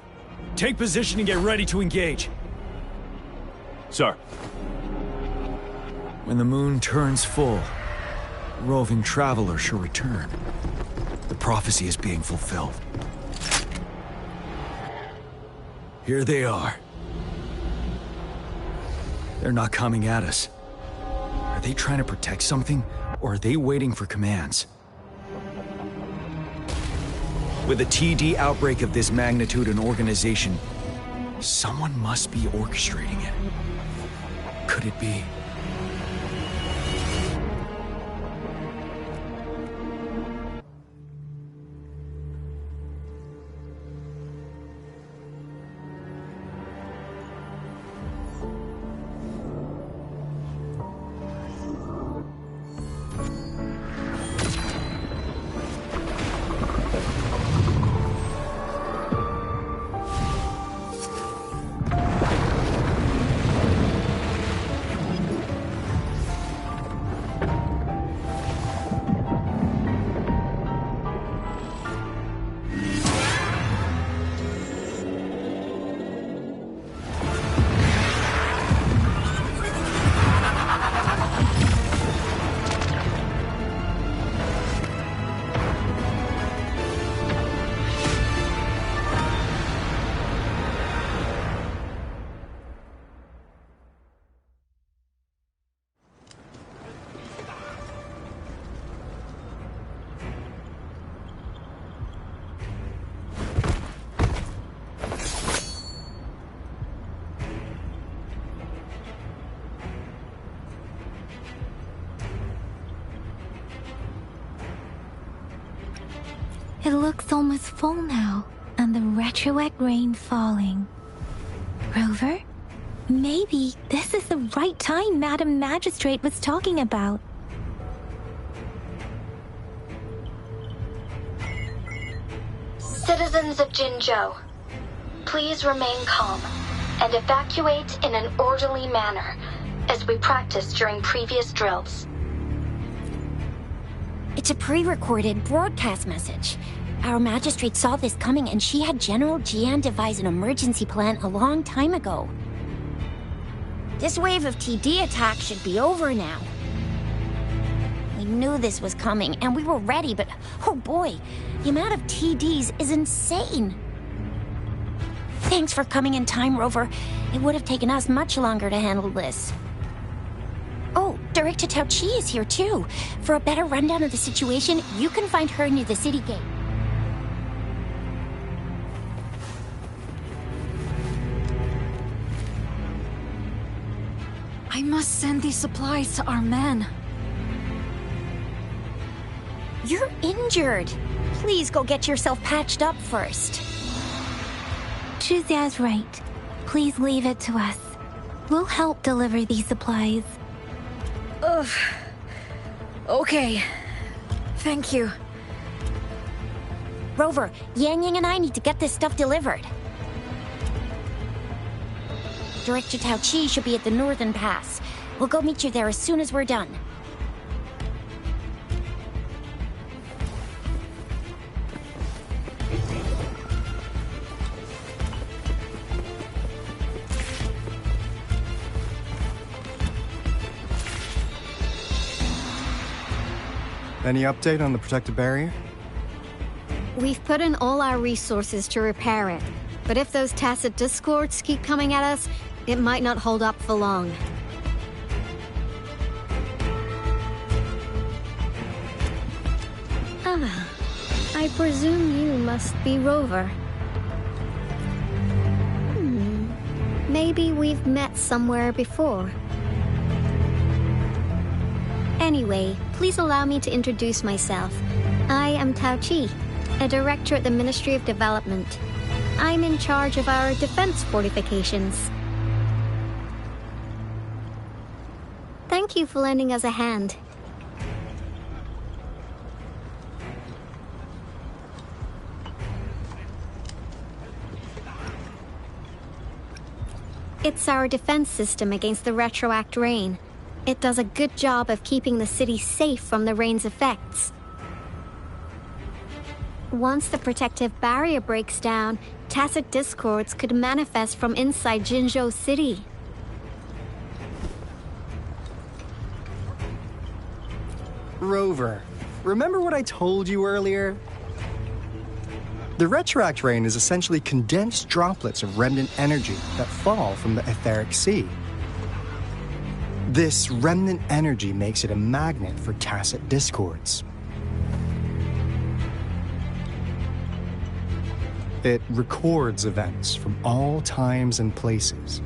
Take position and get ready to engage. Sir. When the moon turns full, the roving traveler shall return. The prophecy is being fulfilled. Here they are. They're not coming at us. Are they trying to protect something, or are they waiting for commands? With a TD outbreak of this magnitude and organization, someone must be orchestrating it. Could it be? It looks almost full now, and the retroact rain falling. Rover? Maybe this is the right time Madam Magistrate was talking about. Citizens of Jinzhou, please remain calm and evacuate in an orderly manner, as we practiced during previous drills. It's a pre-recorded broadcast message. Our magistrate saw this coming and she had General Jian devise an emergency plan a long time ago. This wave of TD attacks should be over now. We knew this was coming and we were ready, but oh boy, the amount of TDs is insane. Thanks for coming in time, Rover. It would have taken us much longer to handle this. Oh, Director Tao Chi is here too. For a better rundown of the situation, you can find her near the city gate. I must send these supplies to our men. You're injured. Please go get yourself patched up first. Zhuxia's right. Please leave it to us. We'll help deliver these supplies. Ugh. Okay. Thank you. Rover, Yang Yang and I need to get this stuff delivered. Director Tao Chi should be at the northern pass. We'll go meet you there as soon as we're done. Any update on the protective barrier? We've put in all our resources to repair it, but if those tacit discords keep coming at us, it might not hold up for long. Ah, I presume you must be Rover. Maybe we've met somewhere before. Anyway, please allow me to introduce myself. I am Tao Chi, a director at the Ministry of Development. I'm in charge of our defense fortifications. Thank you for lending us a hand. It's our defense system against the retroact rain. It does a good job of keeping the city safe from the rain's effects. Once the protective barrier breaks down, tacit discords could manifest from inside Jinzhou City. Rover, remember what I told you earlier? The retroact rain is essentially condensed droplets of remnant energy that fall from the etheric sea. This remnant energy makes it a magnet for tacit discords. It records events from all times and places,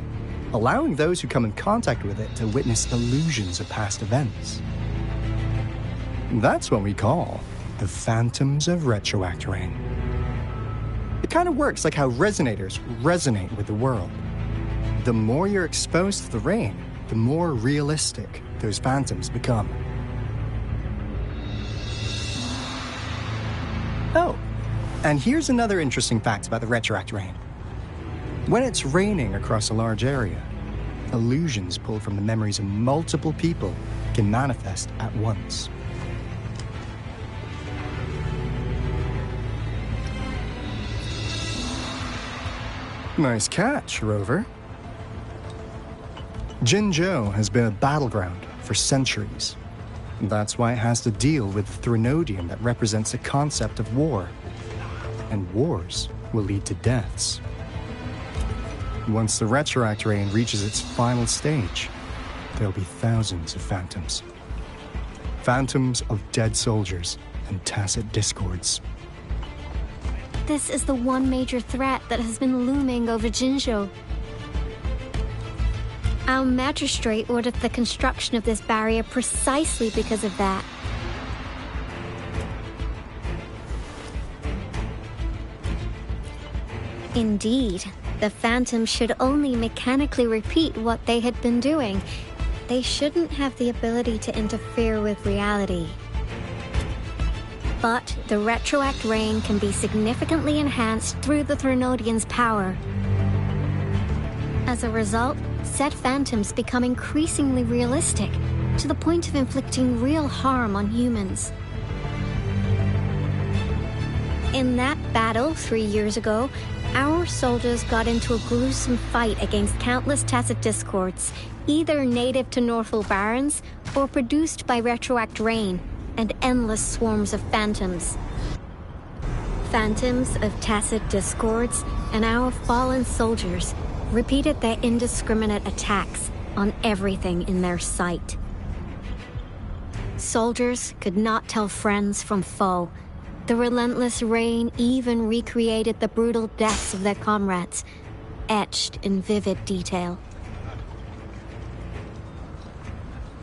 allowing those who come in contact with it to witness illusions of past events. That's what we call the phantoms of retroact rain. It kind of works like how resonators resonate with the world. The more you're exposed to the rain, the more realistic those phantoms become. Oh, and here's another interesting fact about the retroact rain. When it's raining across a large area, illusions pulled from the memories of multiple people can manifest at once. Nice catch, Rover. Jinzhou has been a battleground for centuries. That's why it has to deal with the Threnodium that represents the concept of war. And wars will lead to deaths. Once the retroact rain reaches its final stage, there'll be thousands of phantoms. Phantoms of dead soldiers and tacit discords. This is the one major threat that has been looming over Jinzhou. Our magistrate ordered the construction of this barrier precisely because of that. Indeed, the phantoms should only mechanically repeat what they had been doing. They shouldn't have the ability to interfere with reality. But the retroact rain can be significantly enhanced through the Threnodian's power. As a result, said phantoms become increasingly realistic, to the point of inflicting real harm on humans. In that battle 3 years ago, our soldiers got into a gruesome fight against countless tacit discords, either native to Northall Barrens or produced by retroact rain, and endless swarms of phantoms. Phantoms of tacit discords and our fallen soldiers repeated their indiscriminate attacks on everything in their sight. Soldiers could not tell friends from foe. The relentless rain even recreated the brutal deaths of their comrades, etched in vivid detail.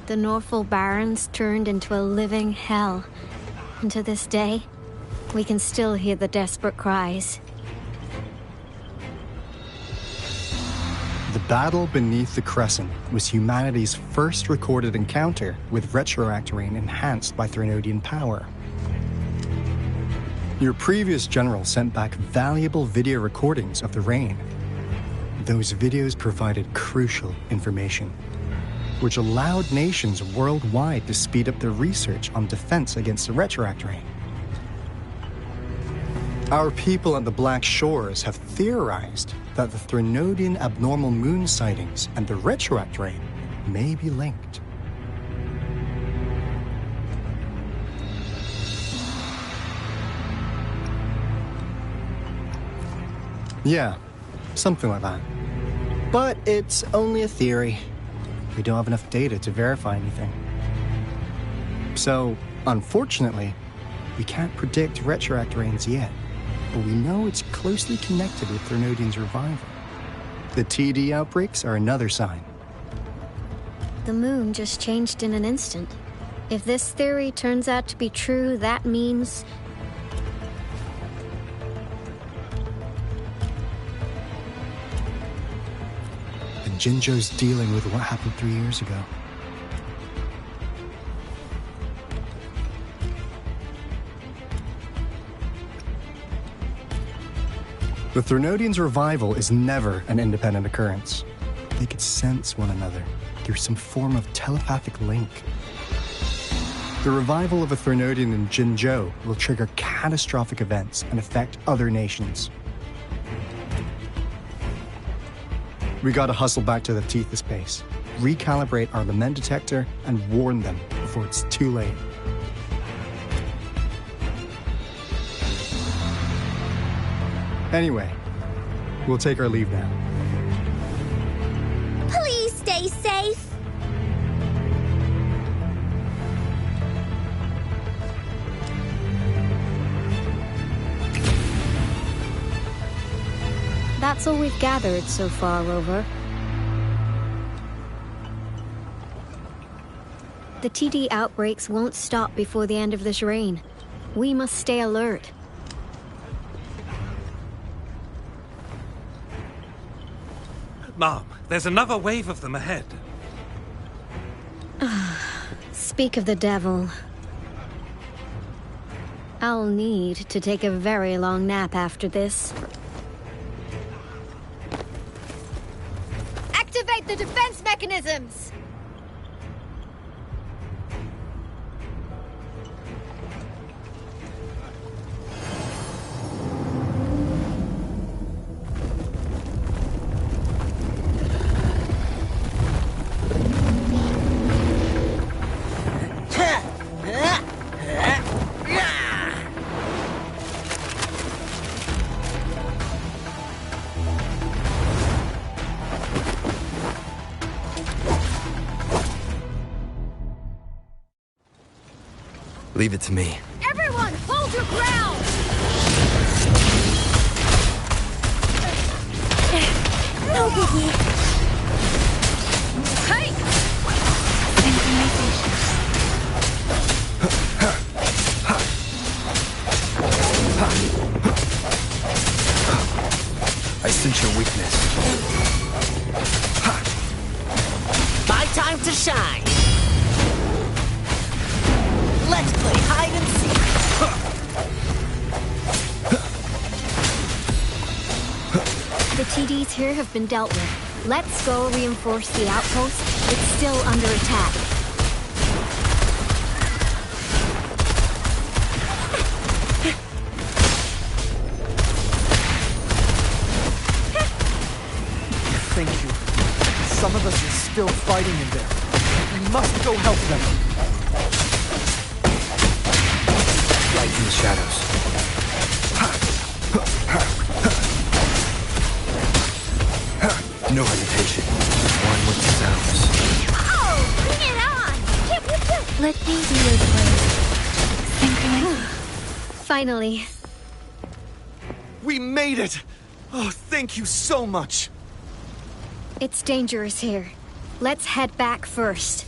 The Northall Barrens turned into a living hell, and to this day, we can still hear the desperate cries. The battle beneath the Crescent was humanity's first recorded encounter with retroact rain enhanced by Threnodian power. Your previous general sent back valuable video recordings of the rain. Those videos provided crucial information, which allowed nations worldwide to speed up their research on defense against the retroact rain. Our people at the Black Shores have theorized that the Threnodian abnormal moon sightings and the retroact rain may be linked. Yeah, something like that. But it's only a theory. We don't have enough data to verify anything. So, unfortunately, we can't predict retroact rains yet, but we know it's closely connected with Threnodian's revival. The TD outbreaks are another sign. The moon just changed in an instant. If this theory turns out to be true, that means... the Jinzhou's dealing with what happened 3 years ago. The Threnodian's revival is never an independent occurrence. They could sense one another through some form of telepathic link. The revival of a Threnodian in Jinzhou will trigger catastrophic events and affect other nations. We gotta hustle back to the Tethys base, recalibrate our lament detector, and warn them before it's too late. Anyway, we'll take our leave now. Please stay safe. That's all we've gathered so far, Rover. The TD outbreaks won't stop before the end of this reign. We must stay alert. Mom, there's another wave of them ahead. Speak of the devil. I'll need to take a very long nap after this. Activate the defense mechanisms! Leave it to me. Everyone, hold your ground! No biggie. Hey! I sense your weakness. My time to shine. Let's play hide and seek. The TDs here have been dealt with. Let's go reinforce the outpost. It's still under attack. Thank you. Some of us are still fighting in there. We must go help them. Light in the shadows. No hesitation. One with the sounds. Oh, bring it on! Let me do your part. Finally. We made it! Oh, thank you so much. It's dangerous here. Let's head back first.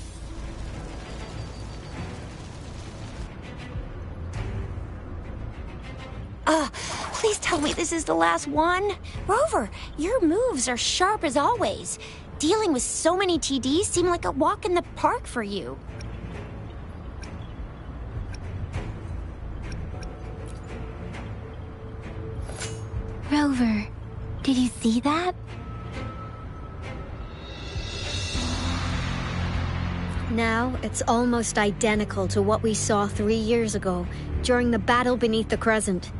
Please tell me this is the last one. Rover, your moves are sharp as always. Dealing with so many TDs seemed like a walk in the park for you. Rover, did you see that? Now, it's almost identical to what we saw 3 years ago, during the battle beneath the Crescent.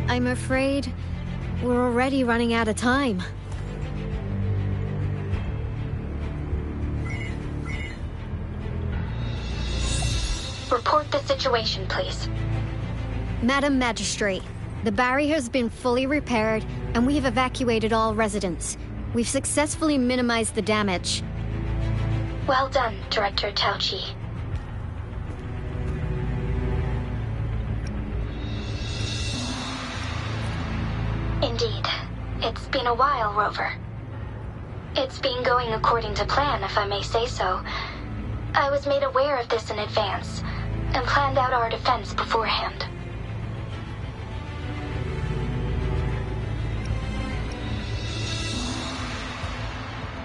I'm afraid we're already running out of time. Report the situation, please. Madam Magistrate, the barrier has been fully repaired and we have evacuated all residents. We've successfully minimized the damage. Well done, Director Tauchi. Indeed. It's been a while, Rover. It's been going according to plan, if I may say so. I was made aware of this in advance, and planned out our defense beforehand.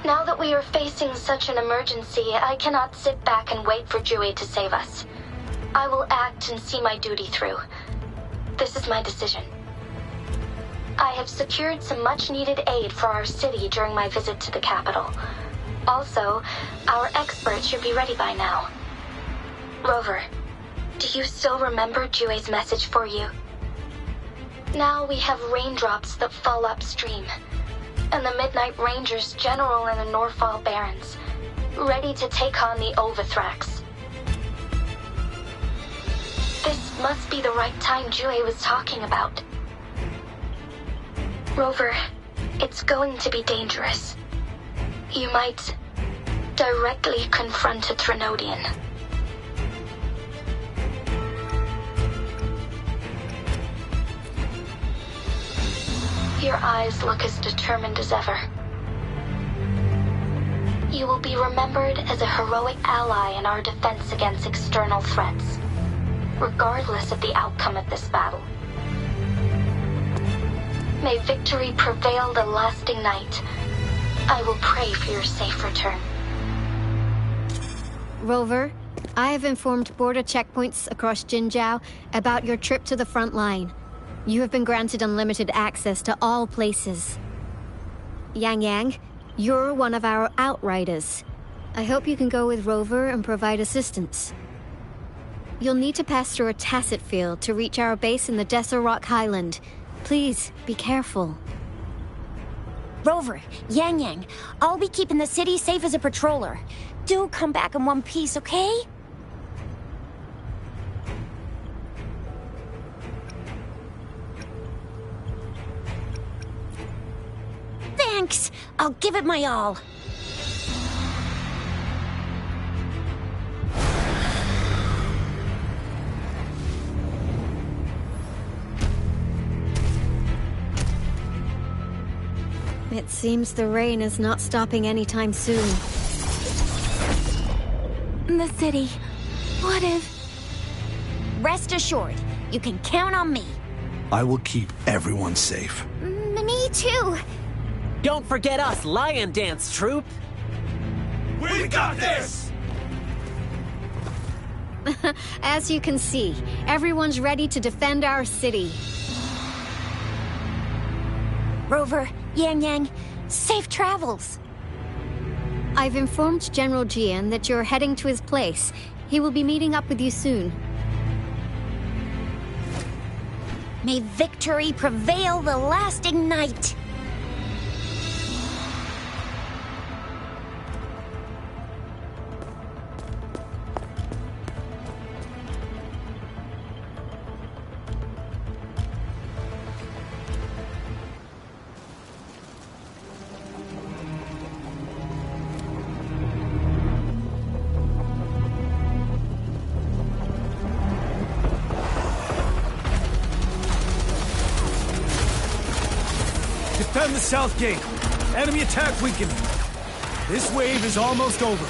Now that we are facing such an emergency, I cannot sit back and wait for Jue to save us. I will act and see my duty through. This is my decision. I have secured some much-needed aid for our city during my visit to the capital. Also, our experts should be ready by now. Rover, do you still remember Jue's message for you? Now we have raindrops that fall upstream, and the Midnight Rangers general in the Norfall Barrens, ready to take on the Overthrax. This must be the right time Jue was talking about. Rover, it's going to be dangerous. You might directly confront a Trinodian. Your eyes look as determined as ever. You will be remembered as a heroic ally in our defense against external threats, regardless of the outcome of this battle. May victory prevail the lasting night. I will pray for your safe return. Rover, I have informed border checkpoints across Jinzhou about your trip to the front line. You have been granted unlimited access to all places. Yang Yang, you're one of our outriders. I hope you can go with Rover and provide assistance. You'll need to pass through a tacit field to reach our base in the Desert Rock Highland. Please, be careful. Rover, Yang Yang, I'll be keeping the city safe as a patroller. Do come back in one piece, okay? Thanks! I'll give it my all. It seems the rain is not stopping anytime soon. The city. What if... Rest assured, you can count on me. I will keep everyone safe. Me too. Don't forget us, Lion Dance Troop. We got this! As you can see, everyone's ready to defend our city. Rover, Yang Yang, safe travels. I've informed General Jian that you're heading to his place. He will be meeting up with you soon. May victory prevail the lasting night. Defend the south gate. Enemy attack weakened. This wave is almost over.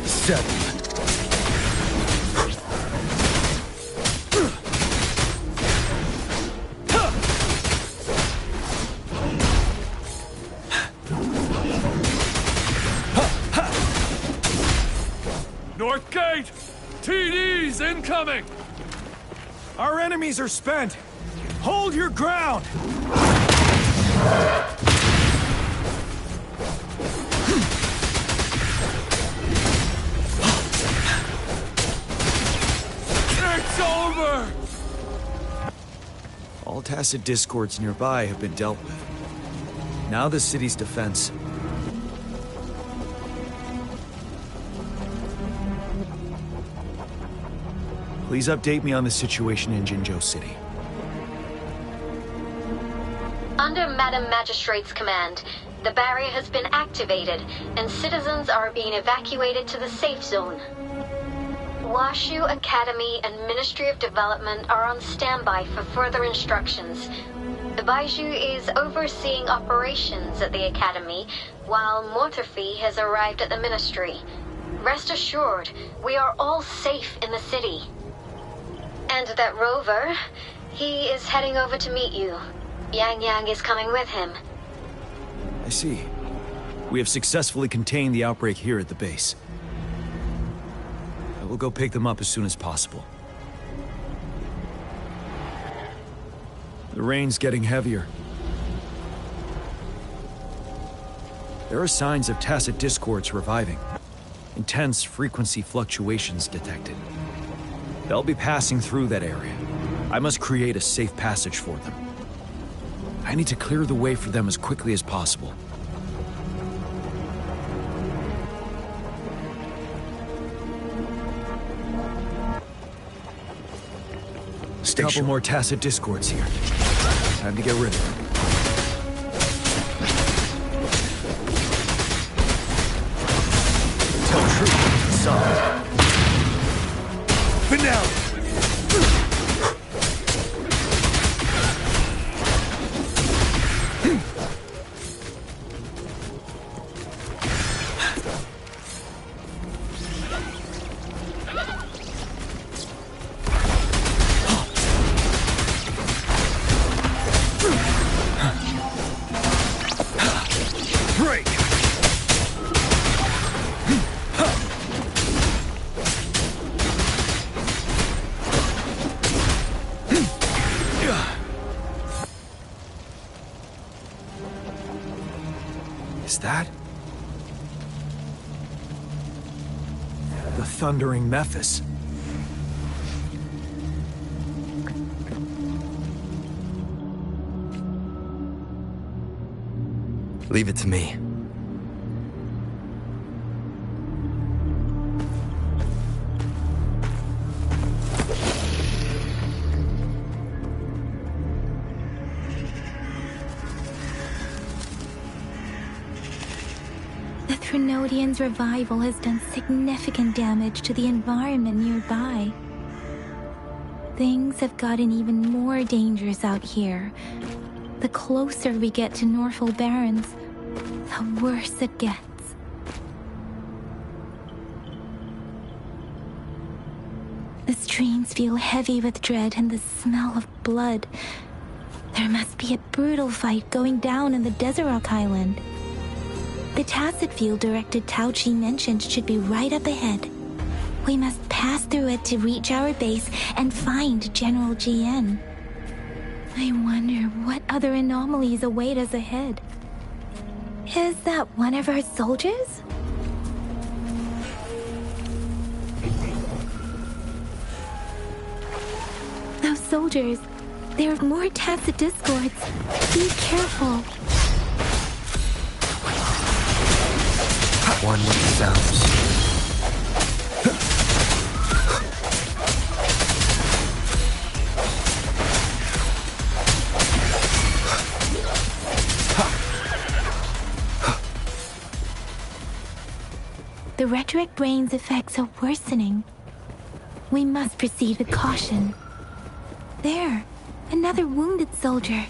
Seven. North Gate! TDs incoming! Our enemies are spent. Hold your ground! It's over! All tacit discords nearby have been dealt with. Now the city's defense. Please update me on the situation in Jinzhou City. Under Madam Magistrate's command, the barrier has been activated, and citizens are being evacuated to the safe zone. Washu Academy and Ministry of Development are on standby for further instructions. The Baiju is overseeing operations at the Academy, while Mortarfi has arrived at the Ministry. Rest assured, we are all safe in the city. And that rover, he is heading over to meet you. Yang Yang is coming with him. I see. We have successfully contained the outbreak here at the base. I will go pick them up as soon as possible. The rain's getting heavier. There are signs of tacit discords reviving. Intense frequency fluctuations detected. They'll be passing through that area. I must create a safe passage for them. I need to clear the way for them as quickly as possible. A couple more tacit discords here. Time to get rid of them. Tell truth, son. Finale! Is that the thundering Mephis? Leave it to me. The Threnodian's revival has done significant damage to the environment nearby. Things have gotten even more dangerous out here. The closer we get to Norfolk Barrens, the worse it gets. The streams feel heavy with dread and the smell of blood. There must be a brutal fight going down in the Desert Island. The tacit field Director Tao Chi mentioned should be right up ahead. We must pass through it to reach our base and find General GN. I wonder what other anomalies await us ahead. Is that one of our soldiers? Those soldiers, there are more tacit discords. Be careful. One with the sounds. The retroact brain's effects are worsening. We must proceed with caution. There, another wounded soldier.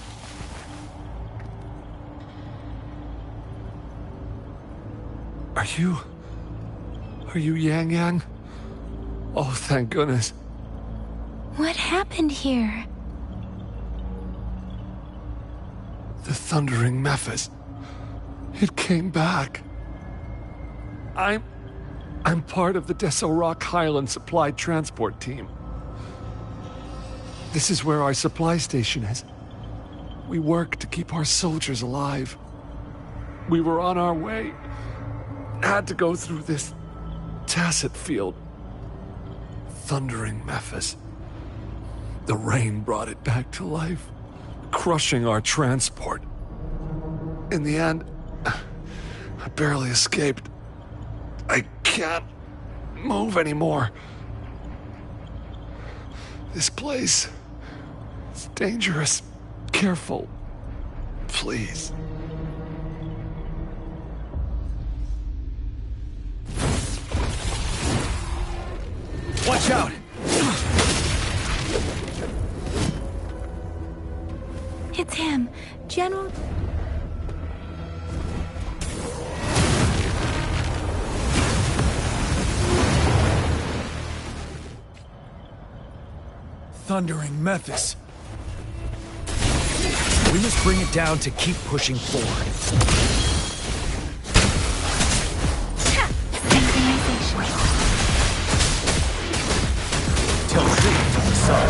Are you Yang Yang? Oh, thank goodness. What happened here? The thundering Mephis. It came back. I'm part of the Deso Rock Highland Supply Transport Team. This is where our supply station is. We work to keep our soldiers alive. We were on our way. Had to go through this tacit field. Thundering Mephis. The rain brought it back to life, crushing our transport. In the end, I barely escaped. I can't move anymore. This place is dangerous. Careful. Please. Watch out! It's him, General... Thundering Memphis. We must bring it down to keep pushing forward. Synchronization. Tell truth from the sun.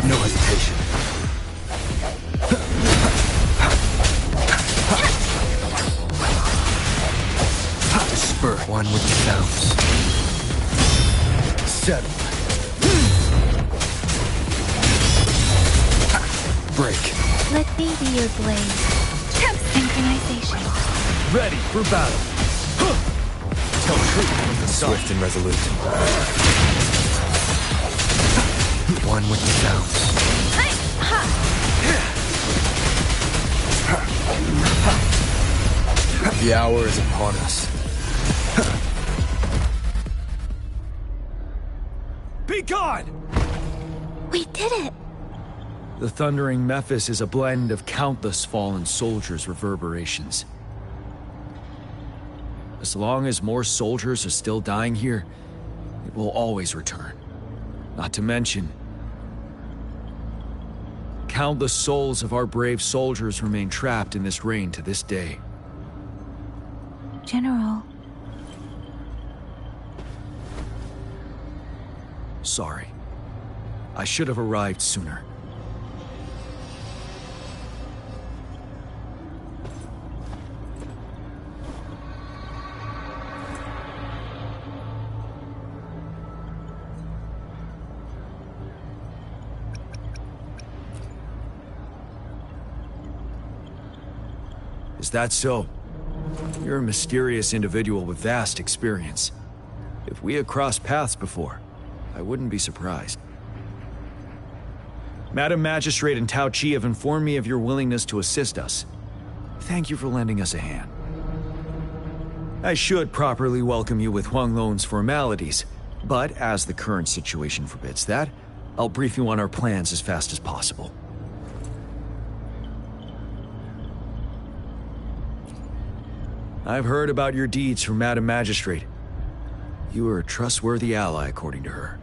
No hesitation. Spur one with the sounds. Settle. Break. Let me be your blade. Synchronization. Ready for battle. Tell truth from the sun. Swift and resolute. One with the sounds. The hour is upon us. Be gone! We did it! The Thundering Memphis is a blend of countless fallen soldiers' reverberations. As long as more soldiers are still dying here, it will always return. Not to mention, countless souls of our brave soldiers remain trapped in this rain to this day. General. Sorry. I should have arrived sooner. Is that so? You're a mysterious individual with vast experience. If we had crossed paths before, I wouldn't be surprised. Madam Magistrate and Tao Chi have informed me of your willingness to assist us. Thank you for lending us a hand. I should properly welcome you with Huang Lon's formalities, but as the current situation forbids that, I'll brief you on our plans as fast as possible. I've heard about your deeds from Madam Magistrate. You are a trustworthy ally, according to her.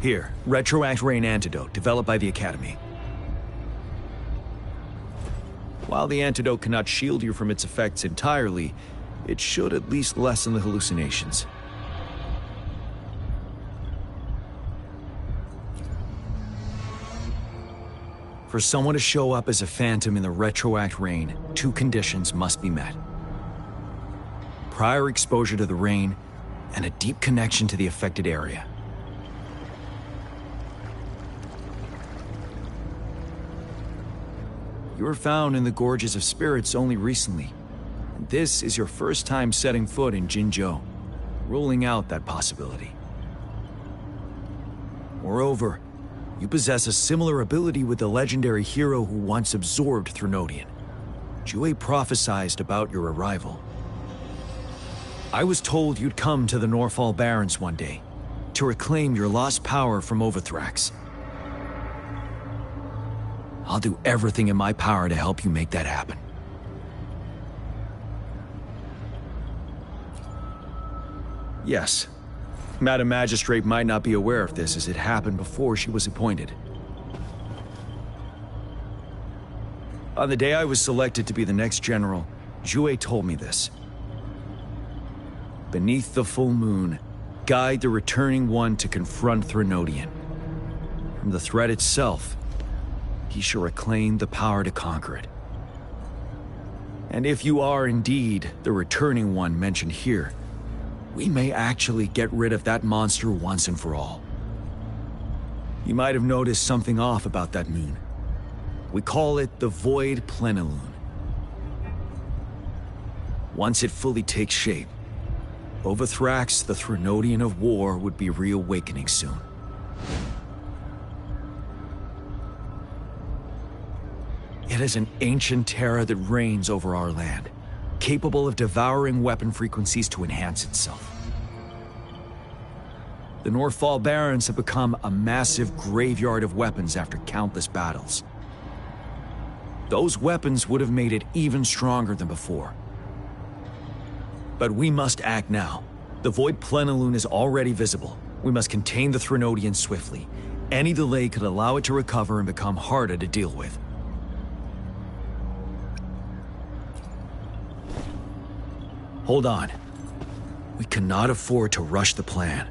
Here, Retroact Rain Antidote, developed by the Academy. While the antidote cannot shield you from its effects entirely, it should at least lessen the hallucinations. For someone to show up as a phantom in the Retroact Rain, 2 conditions must be met. Prior exposure to the rain, and a deep connection to the affected area. You were found in the Gorges of Spirits only recently, and this is your first time setting foot in Jinzhou, ruling out that possibility. Moreover, you possess a similar ability with the legendary hero who once absorbed Threnodian. Jue prophesied about your arrival. I was told you'd come to the Norfall Barrens one day, to reclaim your lost power from Overthrax. I'll do everything in my power to help you make that happen. Yes, Madam Magistrate might not be aware of this as it happened before she was appointed. On the day I was selected to be the next general, Jue told me this. Beneath the full moon, guide the returning one to confront Threnodian. From the threat itself, he shall reclaim the power to conquer it. And if you are indeed the returning one mentioned here, we may actually get rid of that monster once and for all. You might have noticed something off about that moon. We call it the Void Plenilune. Once it fully takes shape, Overthrax, the Threnodian of war, would be reawakening soon. It is an ancient terror that reigns over our land, capable of devouring weapon frequencies to enhance itself. The Northfall Barrens have become a massive graveyard of weapons after countless battles. Those weapons would have made it even stronger than before. But we must act now. The Void Plenilune is already visible. We must contain the Threnodian swiftly. Any delay could allow it to recover and become harder to deal with. Hold on. We cannot afford to rush the plan.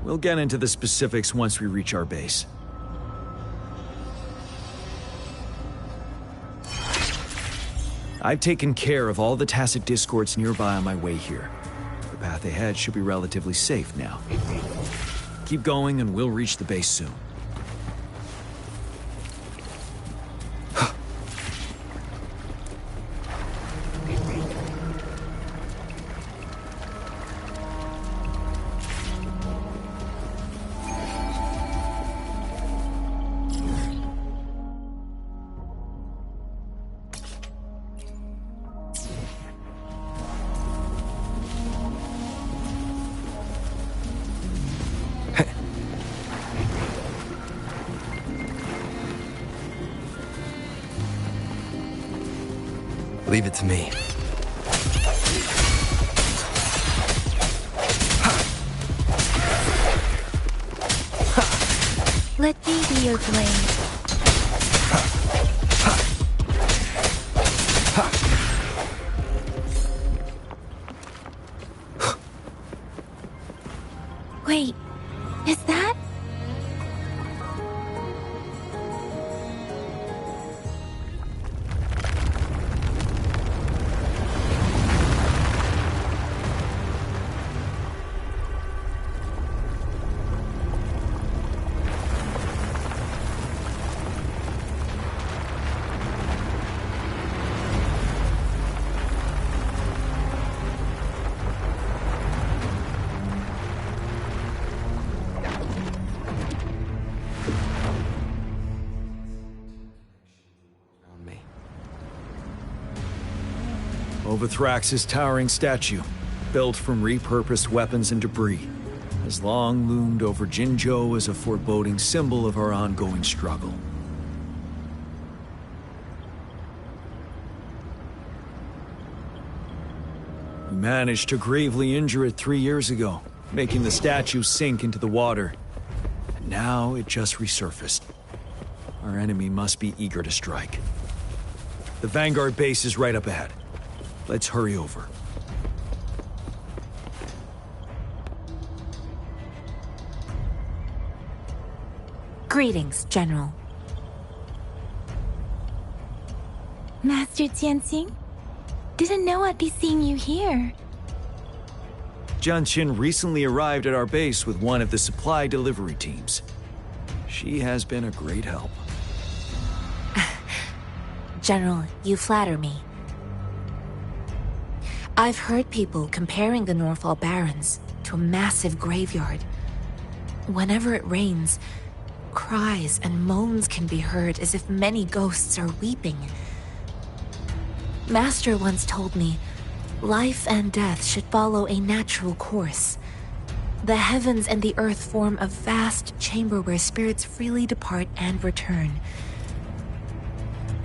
We'll get into the specifics once we reach our base. I've taken care of all the Tacet discords nearby on my way here. The path ahead should be relatively safe now. Keep going and we'll reach the base soon. Leave it to me. Let me be your blade. Wait, is that? Overthrax's towering statue, built from repurposed weapons and debris, has long loomed over Jinzhou as a foreboding symbol of our ongoing struggle. We managed to gravely injure it 3 years ago, making the statue sink into the water. And now it just resurfaced. Our enemy must be eager to strike. The Vanguard base is right up ahead. Let's hurry over. Greetings, General. Master Jianxing? Didn't know I'd be seeing you here. Jianqin recently arrived at our base with one of the supply delivery teams. She has been a great help. General, you flatter me. I've heard people comparing the Northfall Barrens to a massive graveyard. Whenever it rains, cries and moans can be heard as if many ghosts are weeping. Master once told me, life and death should follow a natural course. The heavens and the earth form a vast chamber where spirits freely depart and return.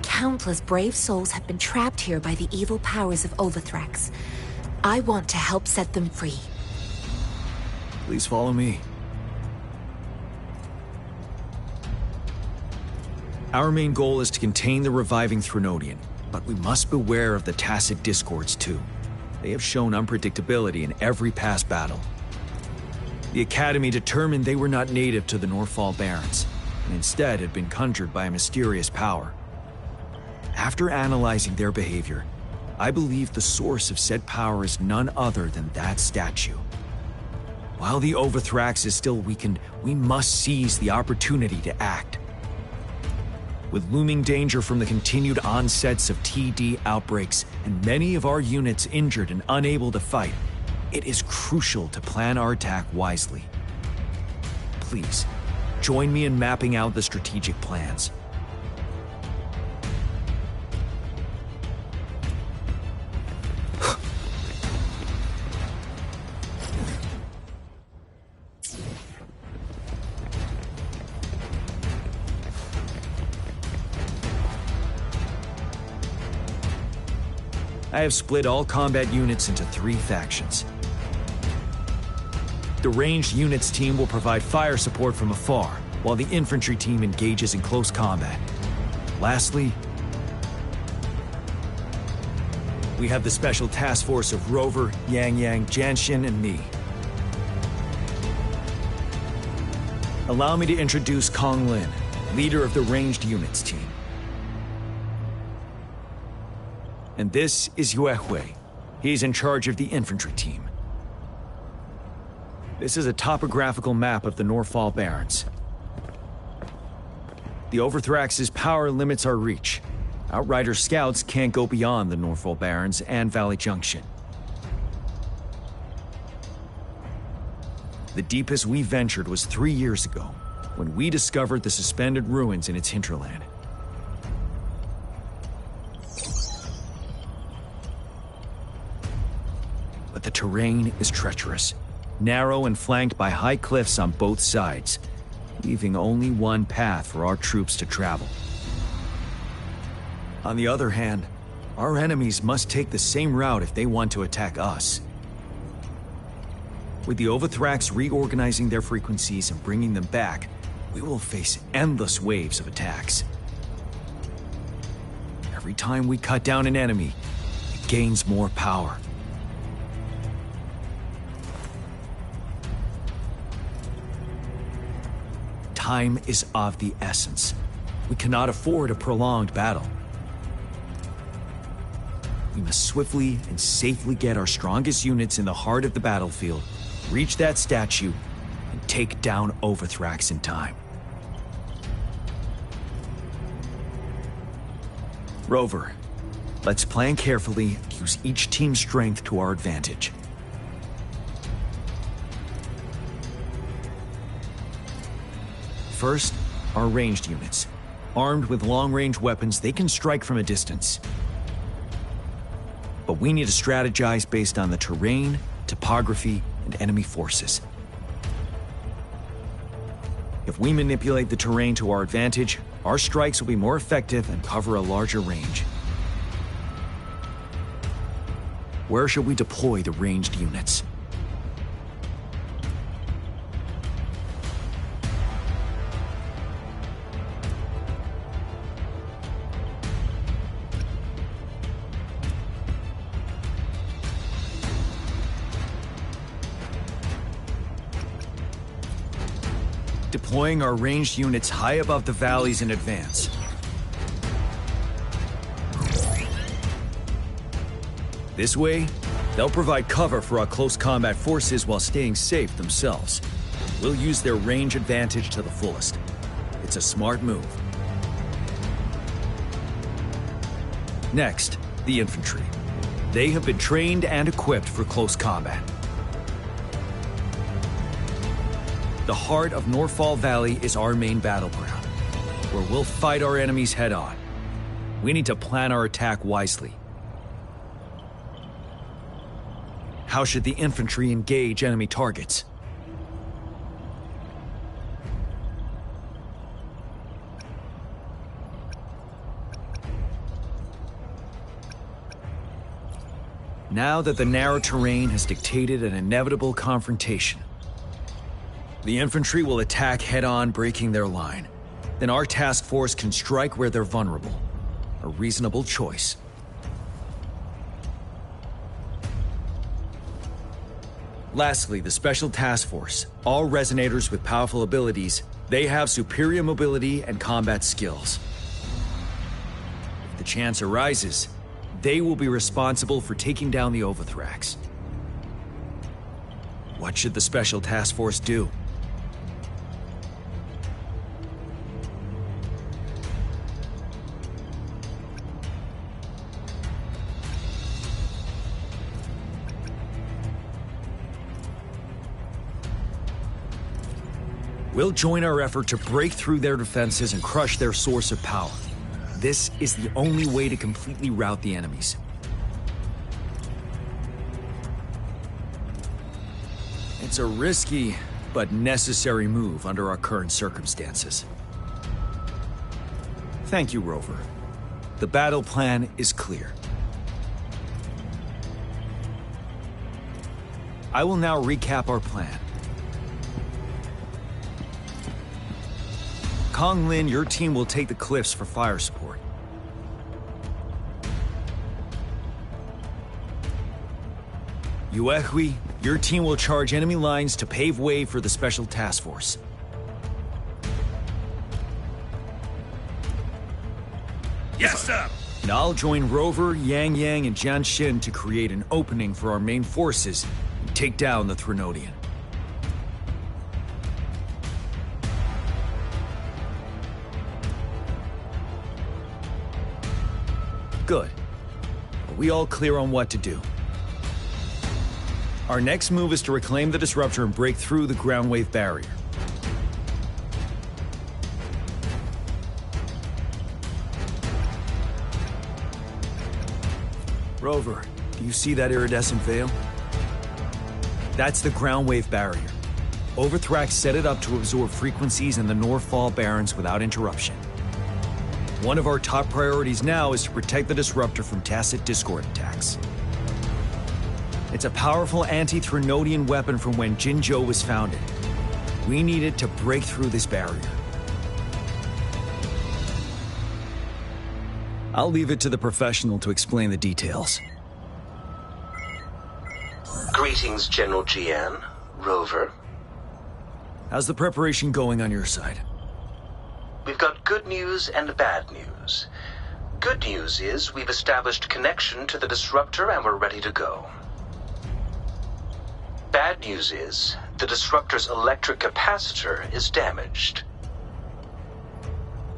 Countless brave souls have been trapped here by the evil powers of Overthrax. I want to help set them free. Please follow me. Our main goal is to contain the reviving Threnodian, but we must beware of the Tacet discords too. They have shown unpredictability in every past battle. The Academy determined they were not native to the Northfall Barrens, and instead had been conjured by a mysterious power. After analyzing their behavior, I believe the source of said power is none other than that statue. While the Overthrax is still weakened, we must seize the opportunity to act. With looming danger from the continued onsets of TD outbreaks and many of our units injured and unable to fight, It is crucial to plan our attack wisely. Please, join me in mapping out the strategic plans. I have split all combat units into 3 factions. The ranged units team will provide fire support from afar, while the infantry team engages in close combat. Lastly, we have the special task force of Rover, Yang Yang, Janshin, and me. Allow me to introduce Kong Lin, leader of the ranged units team. And this is Yue Hui. He's in charge of the infantry team. This is a topographical map of the Norfall Barrens. The Overthrax's power limits our reach. Outrider scouts can't go beyond the Norfall Barrens and Valley Junction. The deepest we ventured was 3 years ago, when we discovered the suspended ruins in its hinterland. But the terrain is treacherous, narrow and flanked by high cliffs on both sides, leaving only one path for our troops to travel. On the other hand, our enemies must take the same route if they want to attack us. With the Overthrax reorganizing their frequencies and bringing them back, we will face endless waves of attacks. Every time we cut down an enemy, it gains more power. Time is of the essence. We cannot afford a prolonged battle. We must swiftly and safely get our strongest units in the heart of the battlefield, reach that statue, and take down Overthrax in time. Rover, let's plan carefully and use each team's strength to our advantage. First, our ranged units. Armed with long-range weapons, they can strike from a distance. But we need to strategize based on the terrain, topography, and enemy forces. If we manipulate the terrain to our advantage, our strikes will be more effective and cover a larger range. Where should we deploy the ranged units? Deploying our ranged units high above the valleys in advance. This way, they'll provide cover for our close combat forces while staying safe themselves. We'll use their range advantage to the fullest. It's a smart move. Next, the infantry. They have been trained and equipped for close combat. The heart of Norfall Valley is our main battleground, where we'll fight our enemies head-on. We need to plan our attack wisely. How should the infantry engage enemy targets? Now that the narrow terrain has dictated an inevitable confrontation, the infantry will attack head-on, breaking their line. Then our task force can strike where they're vulnerable. A reasonable choice. Lastly, the Special Task Force. All resonators with powerful abilities, they have superior mobility and combat skills. If the chance arises, they will be responsible for taking down the Overthrax. What should the Special Task Force do? We'll join our effort to break through their defenses and crush their source of power. This is the only way to completely rout the enemies. It's a risky, but necessary move under our current circumstances. Thank you, Rover. The battle plan is clear. I will now recap our plan. Kong Lin, your team will take the cliffs for fire support. Yuehui, your team will charge enemy lines to pave way for the Special Task Force. Yes, sir! And I'll join Rover, Yang Yang, and Jian Xin to create an opening for our main forces and take down the Threnodian. Good. Are we all clear on what to do? Our next move is to reclaim the Disruptor and break through the ground wave barrier. Rover, do you see that iridescent veil? That's the ground wave barrier. Overthrax set it up to absorb frequencies in the Northfall Barrens without interruption. One of our top priorities now is to protect the Disruptor from Tacit Discord attacks. It's a powerful anti-Threnodian weapon from when Jinzhou was founded. We need it to break through this barrier. I'll leave it to the professional to explain the details. Greetings, General Jian. Rover. How's the preparation going on your side? We've got good news and bad news. Good news is we've established connection to the Disruptor and we're ready to go. Bad news is the Disruptor's electric capacitor is damaged.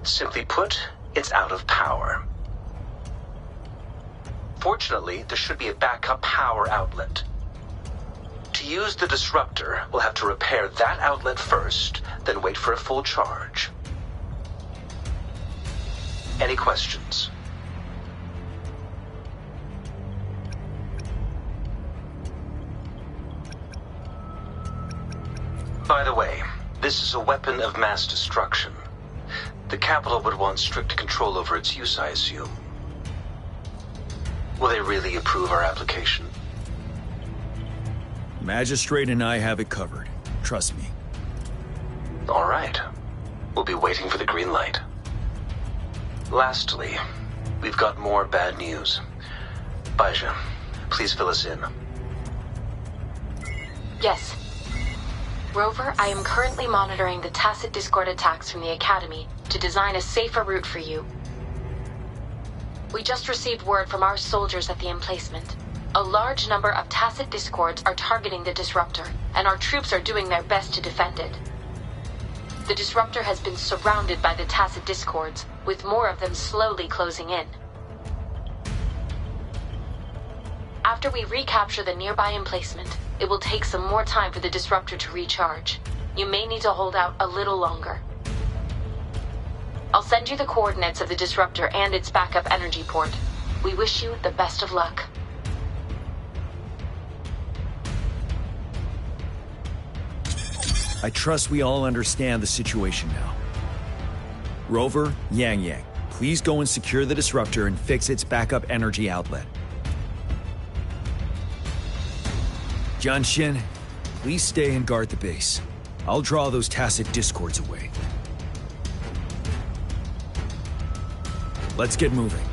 Simply put, it's out of power. Fortunately, there should be a backup power outlet. To use the Disruptor, we'll have to repair that outlet first, then wait for a full charge. Any questions? By the way, this is a weapon of mass destruction. The capital would want strict control over its use, I assume. Will they really approve our application? Magistrate and I have it covered. Trust me. All right. We'll be waiting for the green light. Lastly, we've got more bad news. Baizha, please fill us in. Yes. Rover, I am currently monitoring the Tacit Discord attacks from the Academy to design a safer route for you. We just received word from our soldiers at the emplacement. A large number of Tacit Discords are targeting the Disruptor, and our troops are doing their best to defend it. The Disruptor has been surrounded by the Tacit Discords, with more of them slowly closing in. After we recapture the nearby emplacement, it will take some more time for the Disruptor to recharge. You may need to hold out a little longer. I'll send you the coordinates of the Disruptor and its backup energy port. We wish you the best of luck. I trust we all understand the situation now. Rover, Yang Yang, please go and secure the Disruptor and fix its backup energy outlet. Jian Xin, please stay and guard the base. I'll draw those Tacit Discords away. Let's get moving.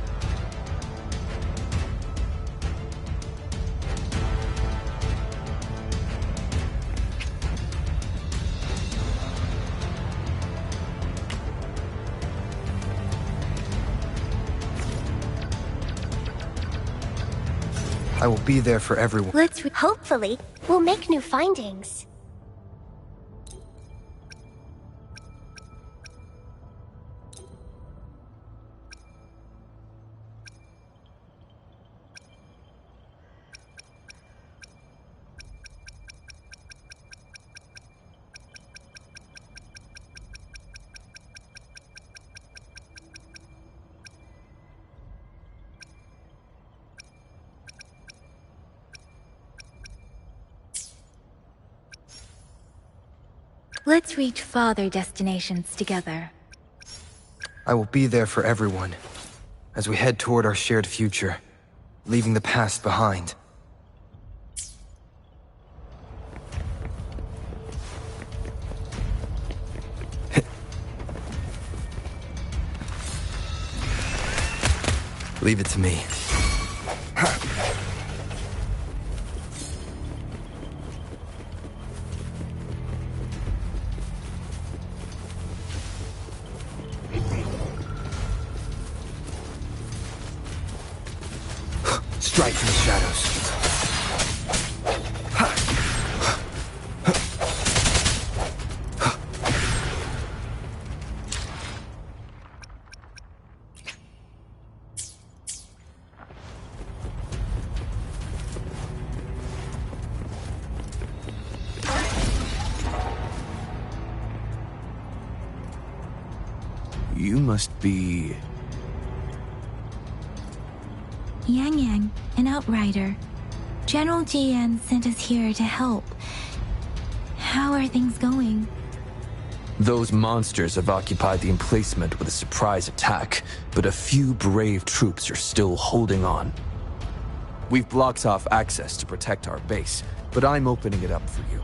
I will be there for everyone. Hopefully, we'll make new findings. Let's reach farther destinations together. I will be there for everyone, as we head toward our shared future, leaving the past behind. Leave it to me. Strike in the shadows. You must be... Yang Yang, an outrider. General Jian sent us here to help. How are things going? Those monsters have occupied the emplacement with a surprise attack, but a few brave troops are still holding on. We've blocked off access to protect our base, but I'm opening it up for you.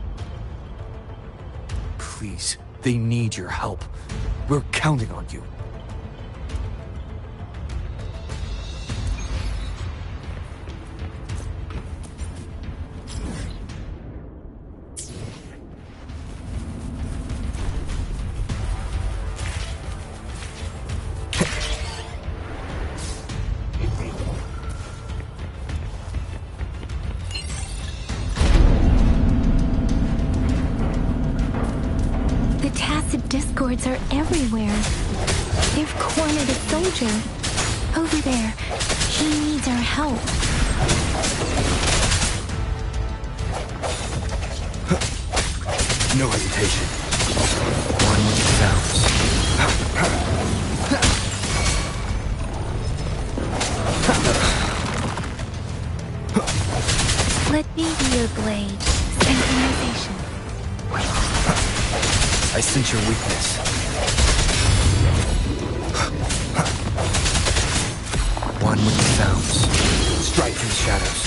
Please, they need your help. We're counting on you. Discords are everywhere. They've cornered a soldier. Over there. He needs our help. No hesitation. One with the sounds. Let me be your blade. Synchronization. I sense your weakness. One with the sounds. Strike in the shadows.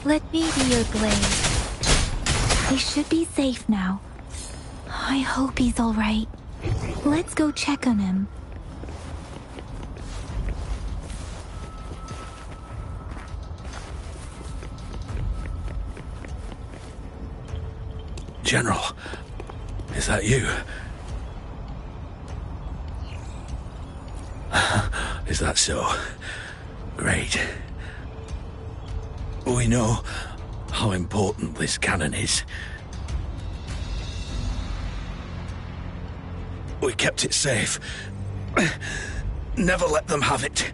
Let me be your blade. He should be safe now. I hope he's all right. Let's go check on him. General, is that you? Is that so? Great. We know how important this cannon is. We kept it safe. Never let them have it.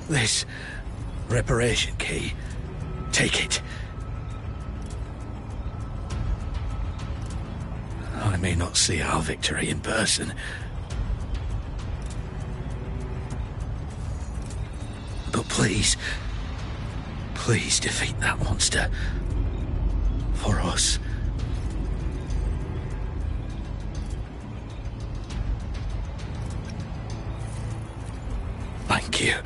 This reparation key. Take it. I may not see our victory in person, but please, please defeat that monster. For us. Thank you.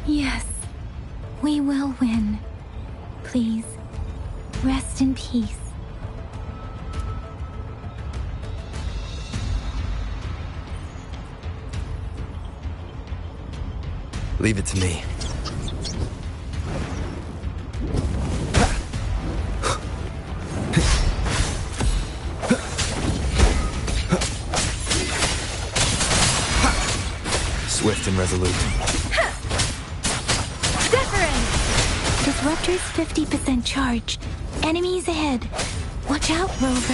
Yes, we will win. Please, rest in peace. Leave it to me. Swift and resolute. This Disruptor's 50% charged. Enemies ahead. Watch out, Rover.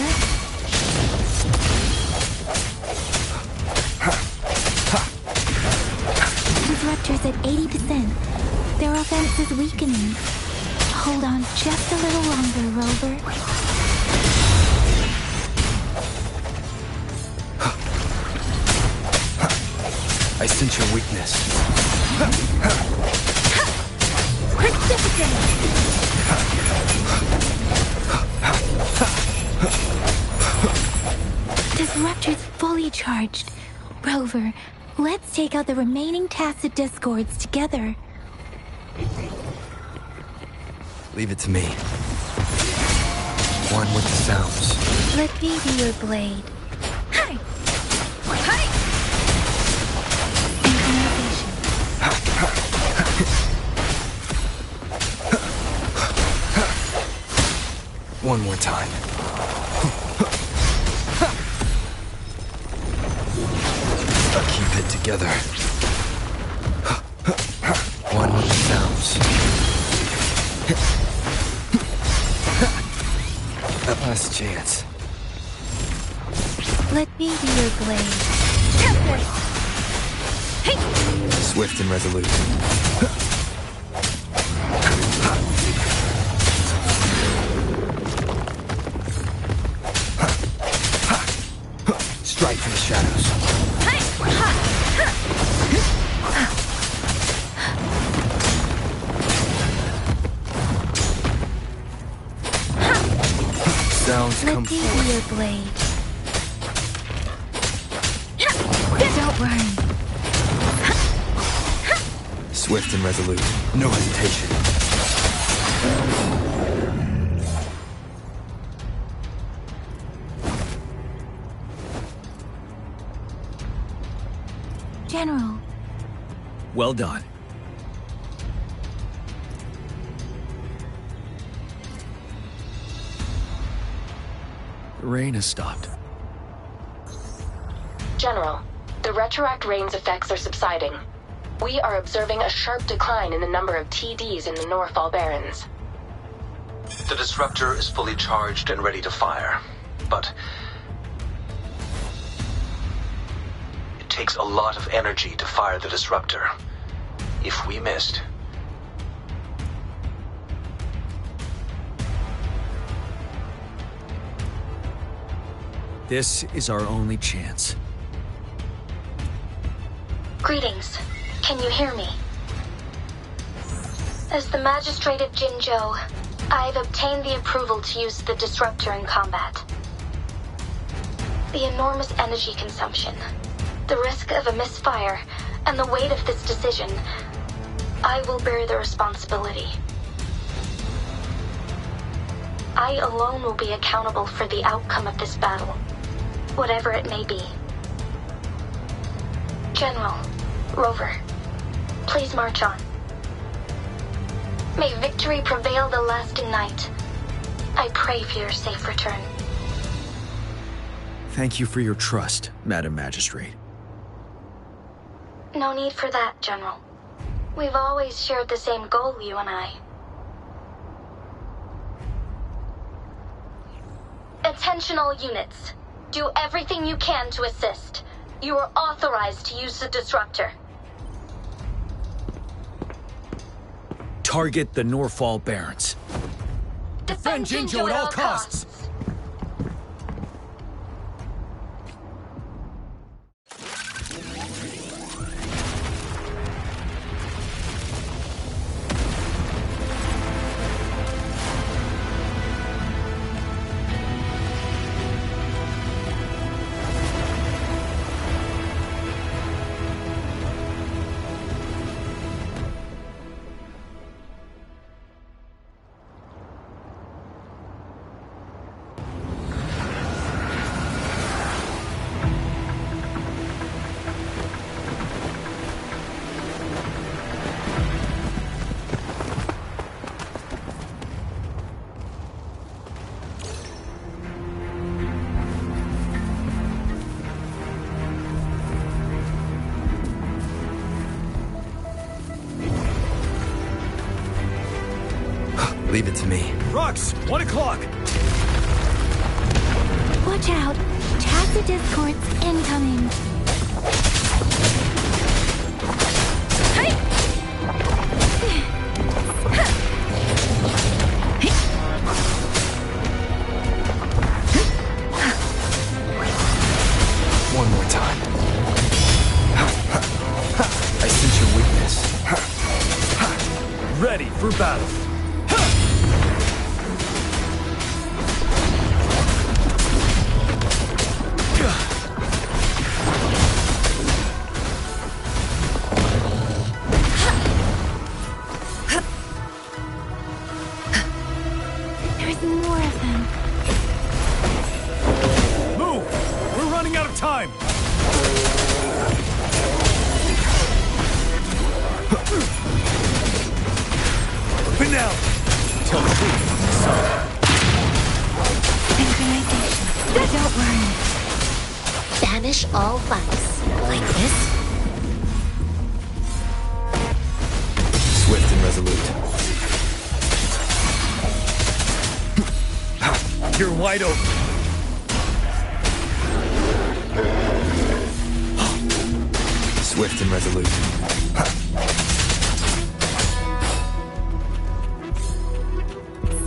Disruptor's at 80%. Their offense is weakening. Hold on just a little longer, Rover. I sense your weakness. Precipitate! Disruptor's fully charged. Rover, let's take out the remaining tacit discords together. Leave it to me. One with the sounds. Let me be your blade. Hi! Hi! One more time. Keep it together. One with the sounds. Last chance. Let me be your blade. Swift and resolute. Strike from the shadows. Sounds come forth. Let me be your blade. Don't worry. Swift and resolute. No hesitation. General. Well done. The rain has stopped. General, the retroact rain's effects are subsiding. We are observing a sharp decline in the number of TDs in the Norfall Barrens. The disruptor is fully charged and ready to fire, but it takes a lot of energy to fire the disruptor. If we missed, this is our only chance. Greetings. Can you hear me? As the Magistrate of Jinzhou, I've obtained the approval to use the disruptor in combat. The enormous energy consumption, the risk of a misfire, and the weight of this decision, I will bear the responsibility. I alone will be accountable for the outcome of this battle, whatever it may be. General, Rover, please march on. May victory prevail the lasting night. I pray for your safe return. Thank you for your trust, Madam Magistrate. No need for that, General. We've always shared the same goal, you and I. Attention all units. Do everything you can to assist. You are authorized to use the disruptor. Target the Norfall Barrens. Defend Jinzhou at all costs! Leave it to me. Rux, 1 o'clock! Watch out! Tacit discords incoming! One more time. I sense your weakness. Ready for battle. There's more of them. Move! We're running out of time! Open now! Tell the truth. Synchronization. Don't worry. Banish all vice. Like this? Swift and resolute. You're wide open. Swift and resolute.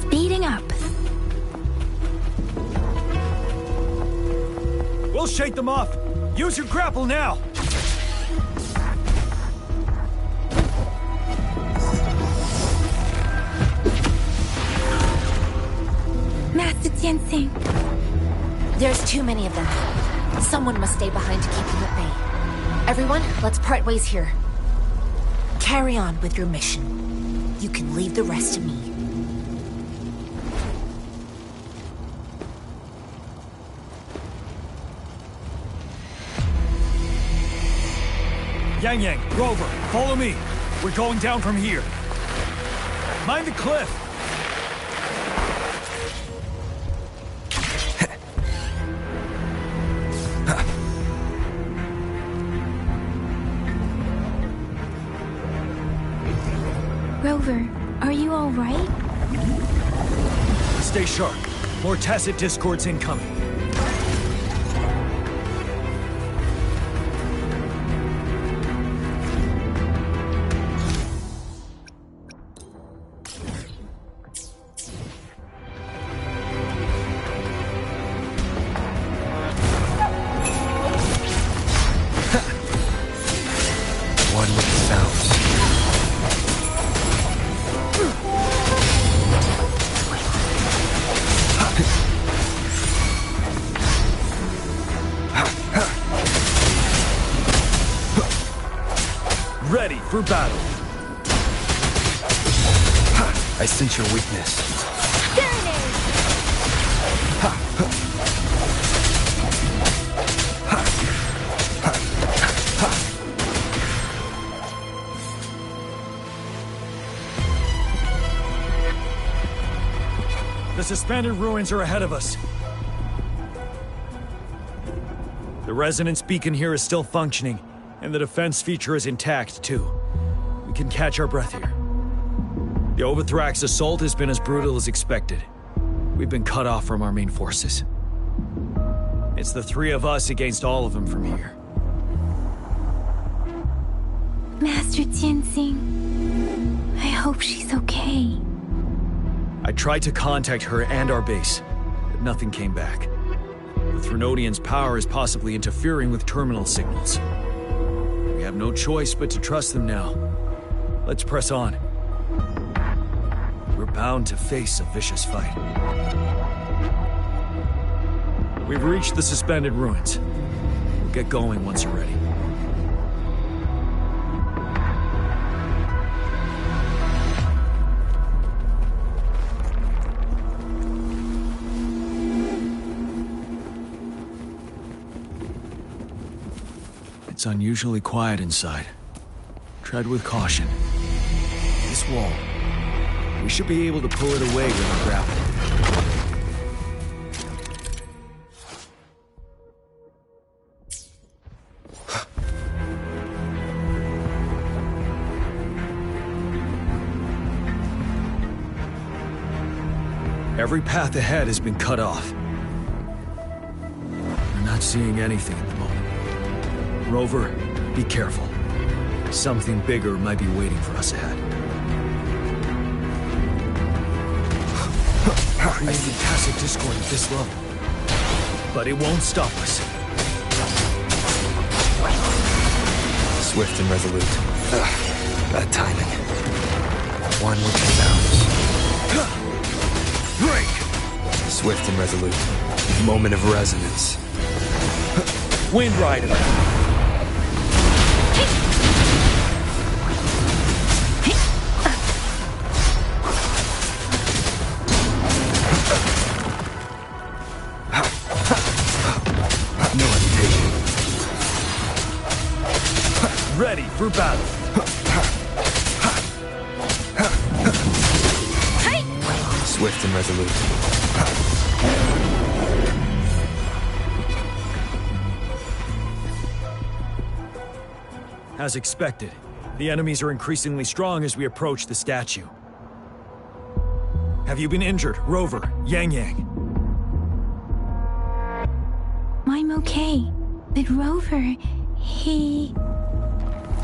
Speeding up. We'll shake them off. Use your grapple now. Master Jinsing. There's too many of them. Someone must stay behind to keep them at bay. Everyone, let's part ways here. Carry on with your mission. You can leave the rest to me. Yang Yang, Rover, follow me. We're going down from here. Mind the cliff. Rover, are you all right? Stay sharp. More tacit discords incoming. One with the sounds. Ready for battle. I sense your weakness. The suspended ruins are ahead of us. The resonance beacon here is still functioning, and the defense feature is intact, too. We can catch our breath here. The Overthrax assault has been as brutal as expected. We've been cut off from our main forces. It's the three of us against all of them from here. Master Jinsing, I hope she's okay. I tried to contact her and our base, but nothing came back. The Threnodians' power is possibly interfering with terminal signals. We have no choice but to trust them now. Let's press on. We're bound to face a vicious fight. We've reached the suspended ruins. We'll get going once you're ready. It's unusually quiet inside. Tread with caution. This wall. We should be able to pull it away with our grapple. Every path ahead has been cut off. We're not seeing anything at the moment. Rover, be careful. Something bigger might be waiting for us ahead. Creating tacit discord at this level. But it won't stop us. Swift and resolute. Bad timing. One with the bounce. Break! Swift and resolute. Moment of resonance. Wind Rider. No hesitation. Ready for battle. Swift and resolute. As expected, the enemies are increasingly strong as we approach the statue. Have you been injured, Rover, Yang Yang? I'm okay. But Rover, he...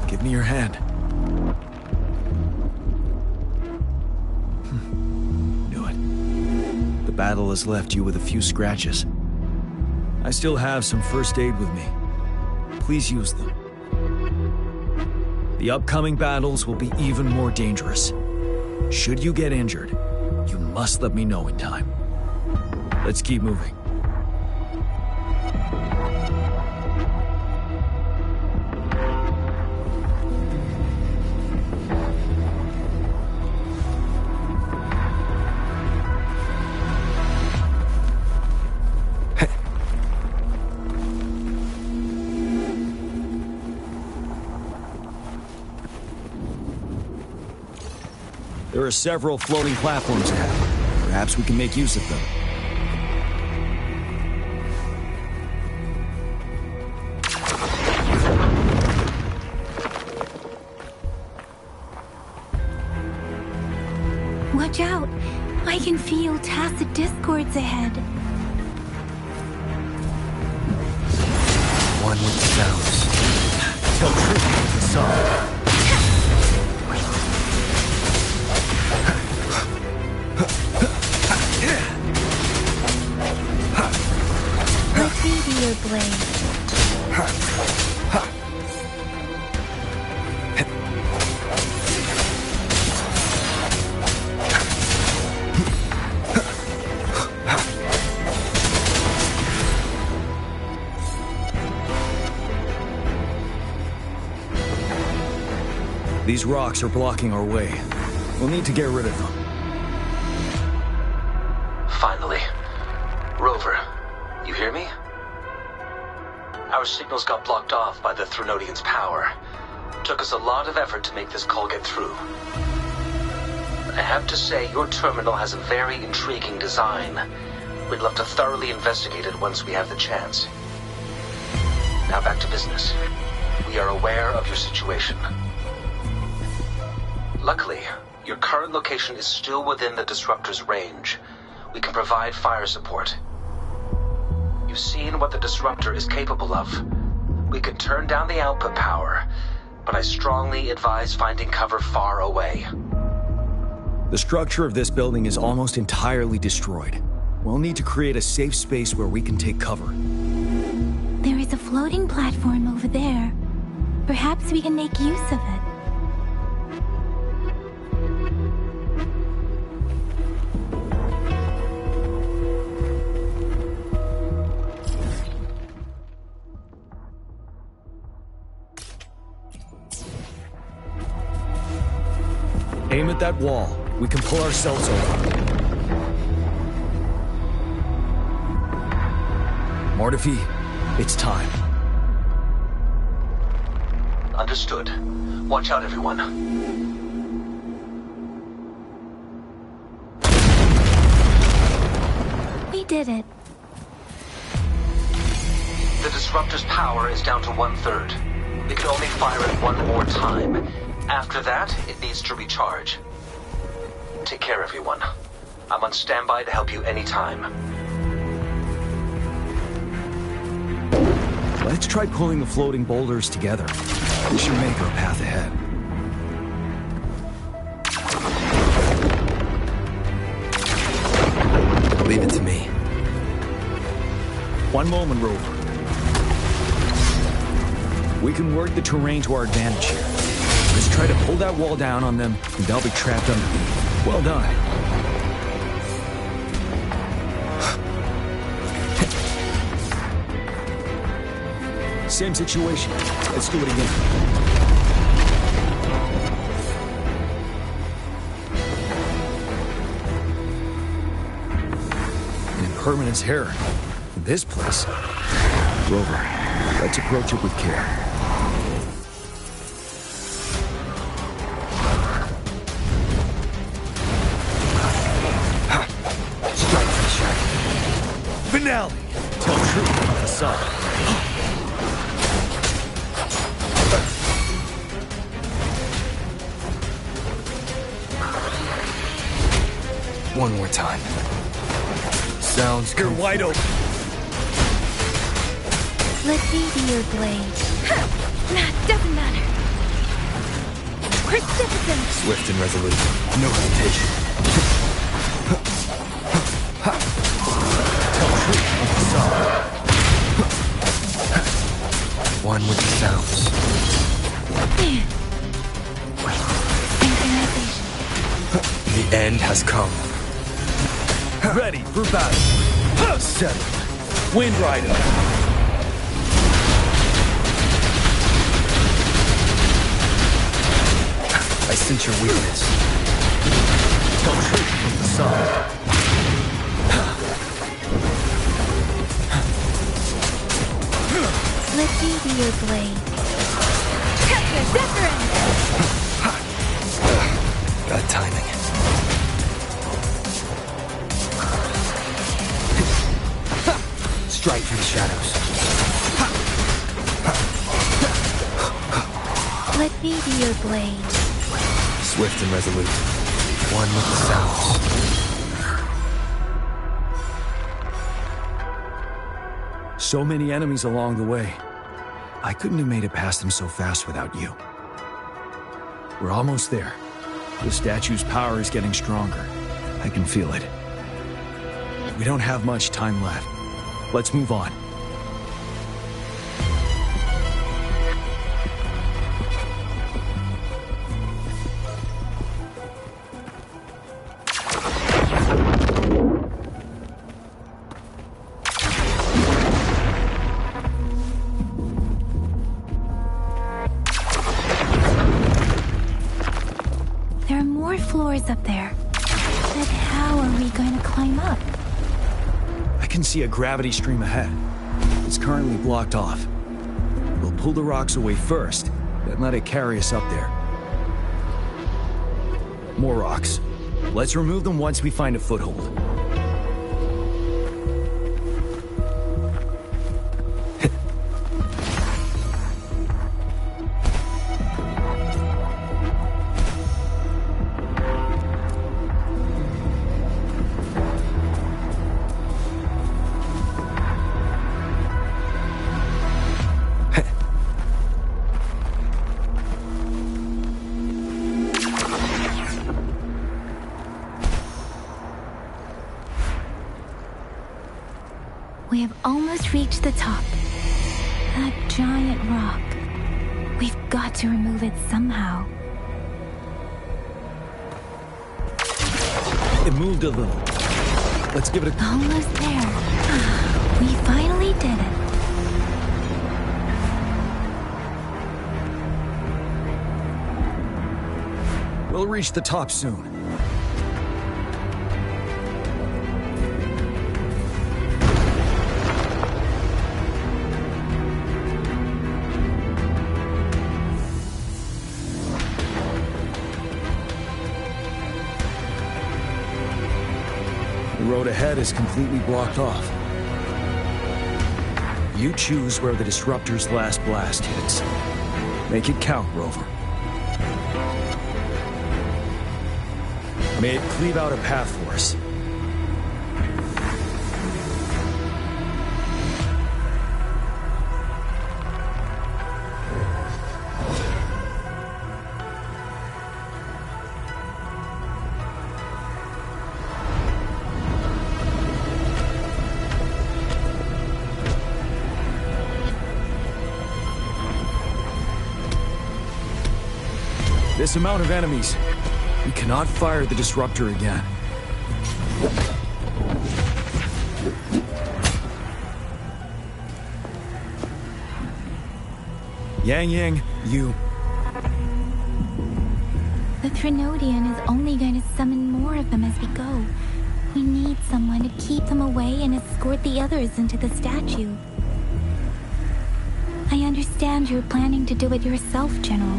Give me your hand. Knew it. The battle has left you with a few scratches. I still have some first aid with me. Please use them. The upcoming battles will be even more dangerous. Should you get injured, you must let me know in time. Let's keep moving. There are several floating platforms ahead. Perhaps we can make use of them. Watch out! I can feel tacit discords ahead. One with the sounds. Tell truth with the song. Let me be your blade. These rocks are blocking our way. We'll need to get rid of them. Finally. Rover, you hear me? Our signals got blocked off by the Threnodians' power. Took us a lot of effort to make this call get through. I have to say, your terminal has a very intriguing design. We'd love to thoroughly investigate it once we have the chance. Now back to business. We are aware of your situation. Luckily, your current location is still within the Disruptor's range. We can provide fire support. You've seen what the Disruptor is capable of. We can turn down the output power, but I strongly advise finding cover far away. The structure of this building is almost entirely destroyed. We'll need to create a safe space where we can take cover. There is a floating platform over there. Perhaps we can make use of it. Aim at that wall. We can pull ourselves over. Mortefi, it's time. Understood. Watch out, everyone. We did it. The Disruptor's power is down to 1/3. We can only fire it one more time. After that, it needs to recharge. Take care, everyone. I'm on standby to help you anytime. Let's try pulling the floating boulders together. We should make our path ahead. Leave it to me. One moment, Rover. We can work the terrain to our advantage here. Let's try to pull that wall down on them, and they'll be trapped underneath. Well done. Same situation. Let's do it again. An impermanence heron. In this place. Rover, let's approach it with care. Strike for the shack. Finale! Tell truth about the side. One more time. Sounds You're wide open. Let me be your blade. Doesn't matter. Precipitant. Swift and resolute. No hesitation. Tell truth about the side. One with the sounds. The end has come. Ready for battle. Settle. Wind Rider. I sense your weakness. Tell truth from the side. Let me be your blade. Bad timing. Strike from the shadows. Let me be your blade. Swift and resolute. One with the sounds. So many enemies along the way. I couldn't have made it past them so fast without you. We're almost there. The statue's power is getting stronger. I can feel it. We don't have much time left. Let's move on. There are more floors up there. But how are we going to climb up? I can see a gravity stream ahead. It's currently blocked off. We'll pull the rocks away first, then let it carry us up there. More rocks. Let's remove them once we find a foothold. We have almost reached the top. That giant rock. We've got to remove it somehow. It moved a little. Let's give it a... Almost there. We finally did it. We'll reach the top soon. The road ahead is completely blocked off. You choose where the Disruptor's last blast hits. Make it count, Rover. May it cleave out a path for us. This amount of enemies. We cannot fire the disruptor again. Yang, you... The Threnodian is only going to summon more of them as we go. We need someone to keep them away and escort the others into the statue. I understand you're planning to do it yourself, General,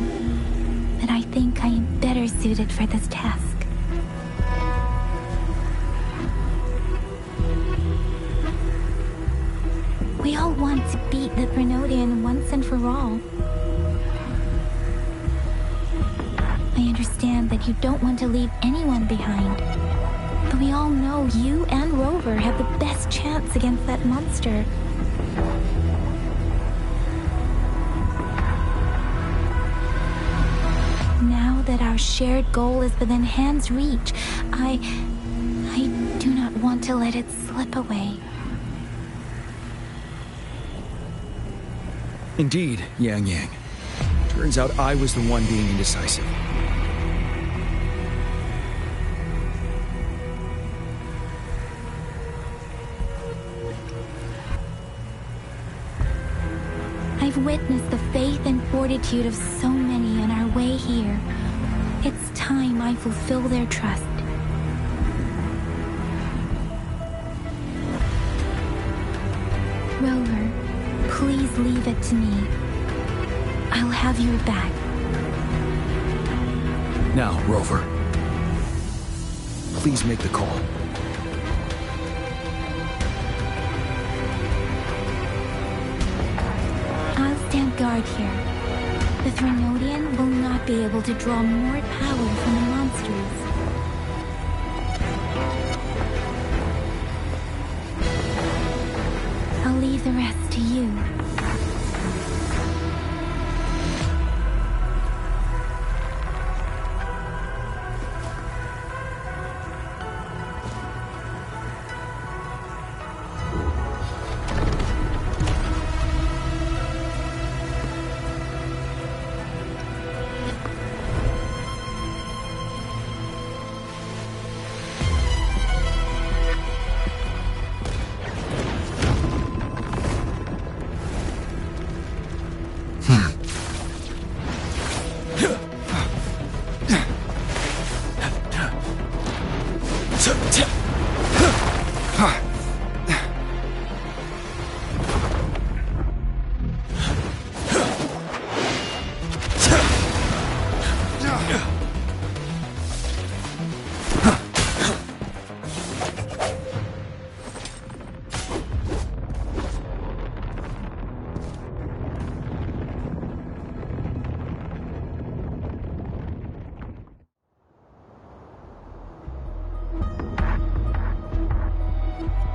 but I think I am better suited for this task. We all want to beat the Threnodian once and for all. I understand that you don't want to leave anyone behind, but we all know you and Rover have the best chance against that monster. Now that our shared goal is within hand's reach, I do not want to let it slip away. Indeed, Yang. Turns out I was the one being indecisive. I've witnessed the faith and fortitude of so many on our way here. It's time I fulfill their trust. Rover, please leave it to me. I'll have your back. Now, Rover. Please make the call. I'll stand guard here. The Threnodian will not be able to draw more power from the monsters. I'll leave the rest to you.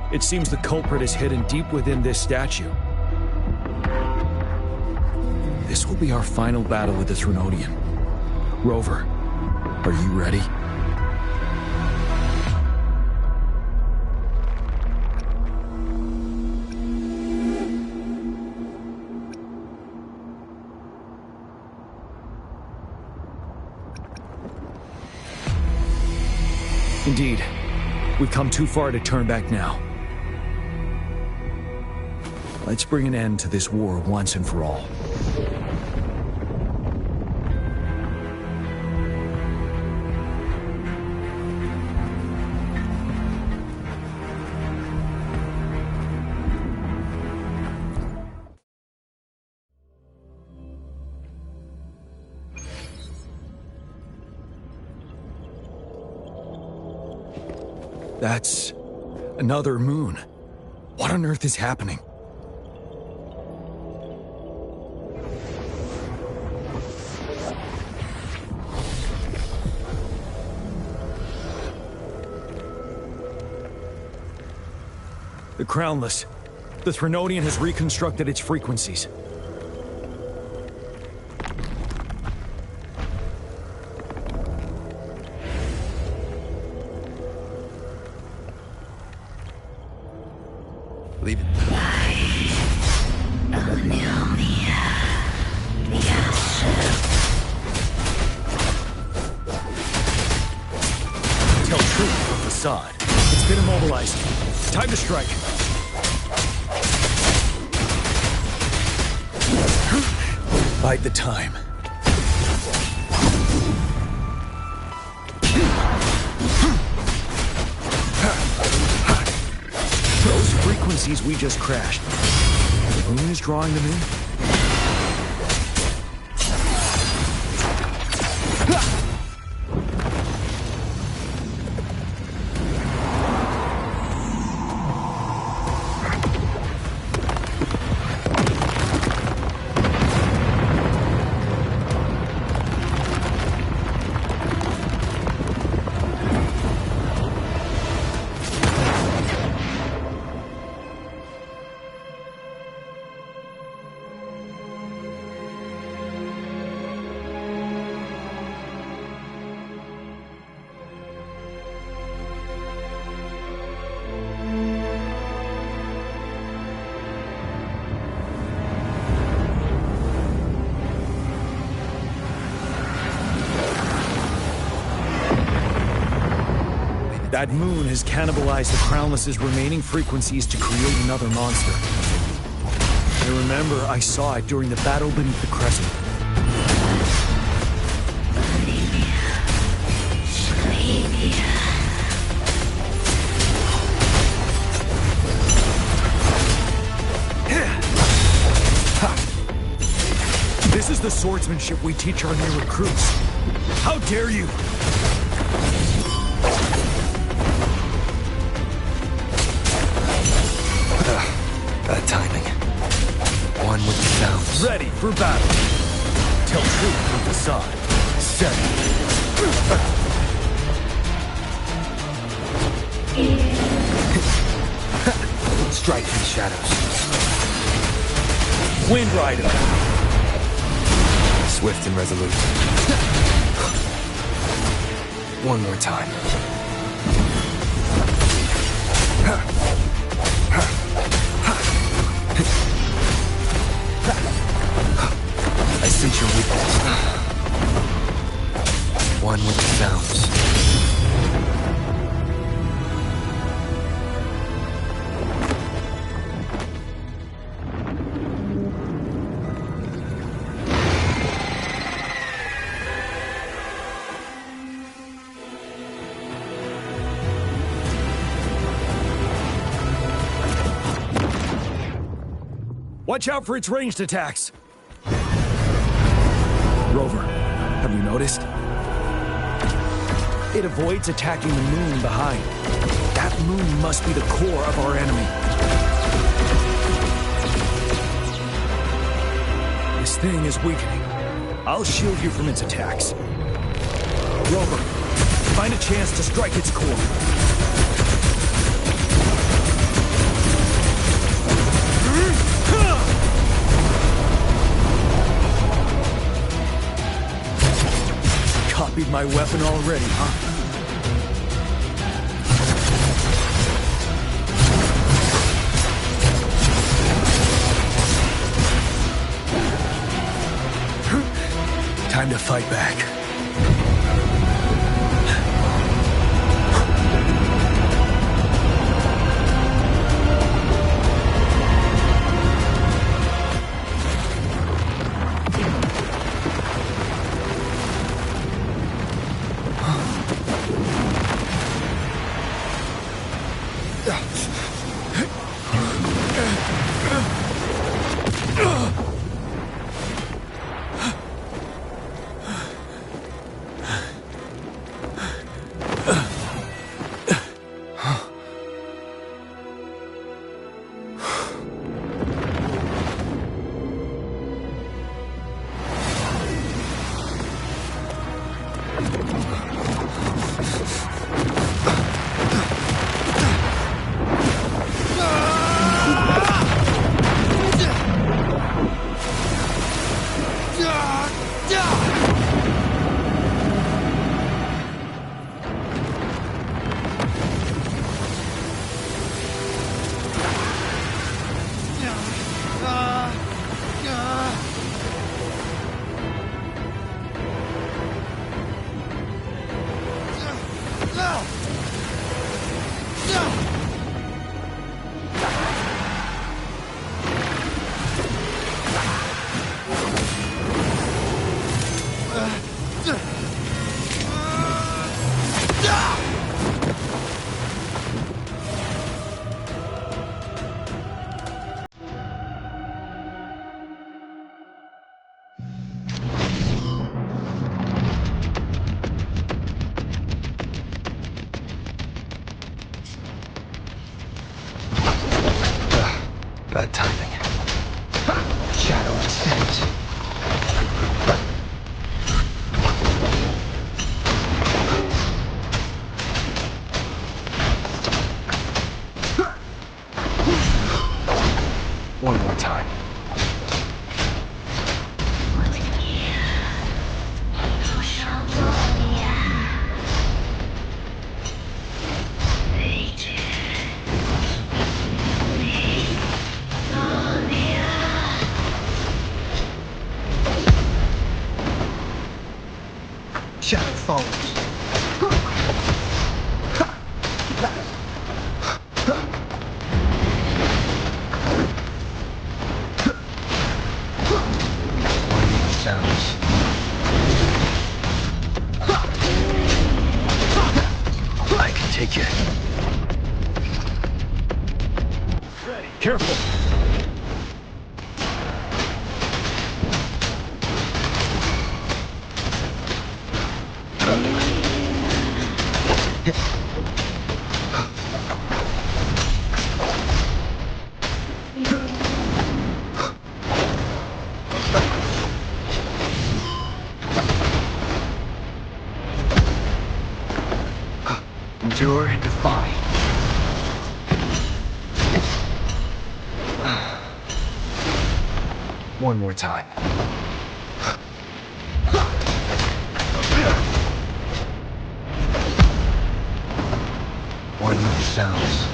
It seems the culprit is hidden deep within this statue. This will be our final battle with the Threnodian. Rover, are you ready? Indeed. We've come too far to turn back now. Let's bring an end to this war once and for all. That's another moon. What on earth is happening? The Crownless. The Threnodian has reconstructed its frequencies. Leave it. facade. It's been immobilized. Time to strike. Bide the time. Those frequencies we just crashed. The moon is drawing them in? That moon has cannibalized the Crownless's remaining frequencies to create another monster. I remember I saw it during the battle beneath the crescent. This is the swordsmanship we teach our new recruits. How dare you! Bad timing. One with the sounds. Ready for battle. Tell truth from facade. Set. Strike in the shadows. Wind Rider. Swift and resolute. One more time. I sense your weakness. One with the sounds. Watch out for its ranged attacks. Rover, have you noticed? It avoids attacking the moon behind. That moon must be the core of our enemy. This thing is weakening. I'll shield you from its attacks. Rover, find a chance to strike its core. Copied my weapon already, huh? Time to fight back. Shadow follows. Sounds. I can take you. Ready. Careful. Endure and defy. One more time. One more sounds.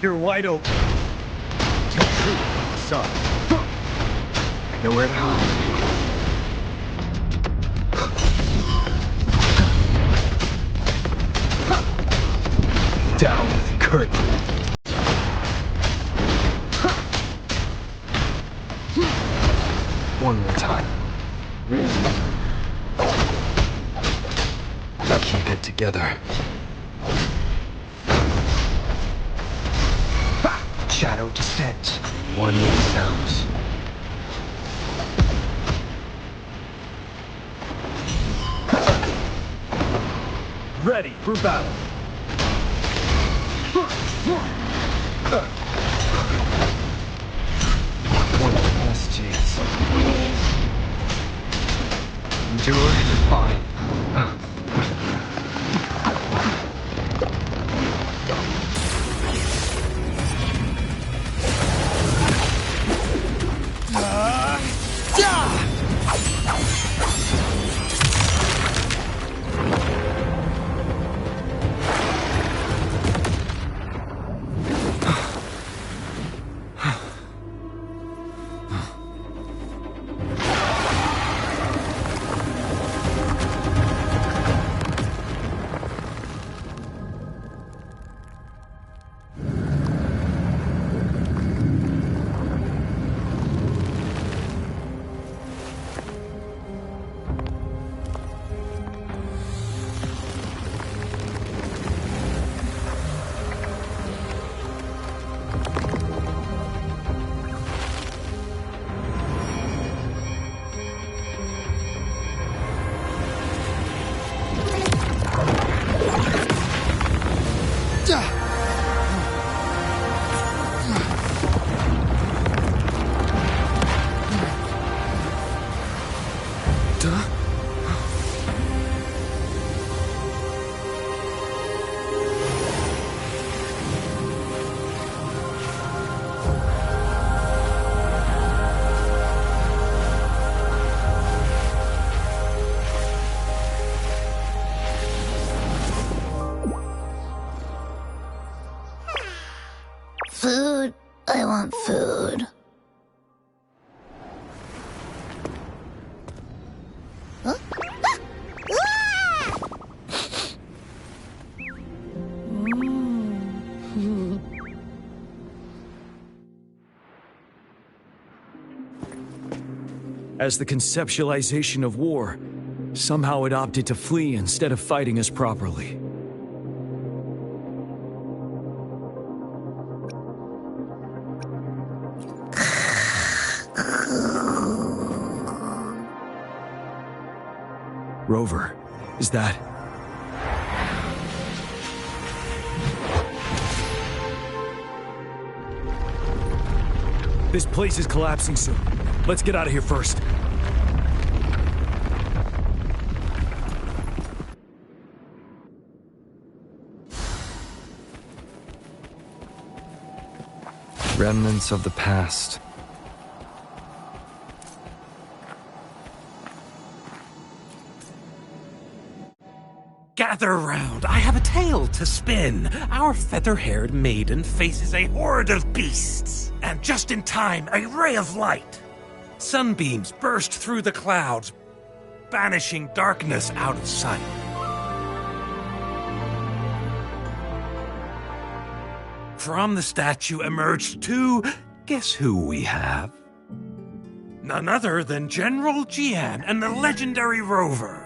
You're wide open. Son. Nowhere to hide. Down with the curtain. One more time. Keep it together. Shadow descends. One more sounds. Ready for battle. One last chance. Endure and defy. Food. I want food. Huh? As the conceptualization of war, somehow it opted to flee instead of fighting us properly. Rover, is that... This place is collapsing soon. Let's get out of here first. Remnants of the past. Gather round, I have a tale to spin. Our feather-haired maiden faces a horde of beasts. And just in time, a ray of light. Sunbeams burst through the clouds, banishing darkness out of sight. From the statue emerged two... Guess who we have? None other than General Jian and the legendary rover.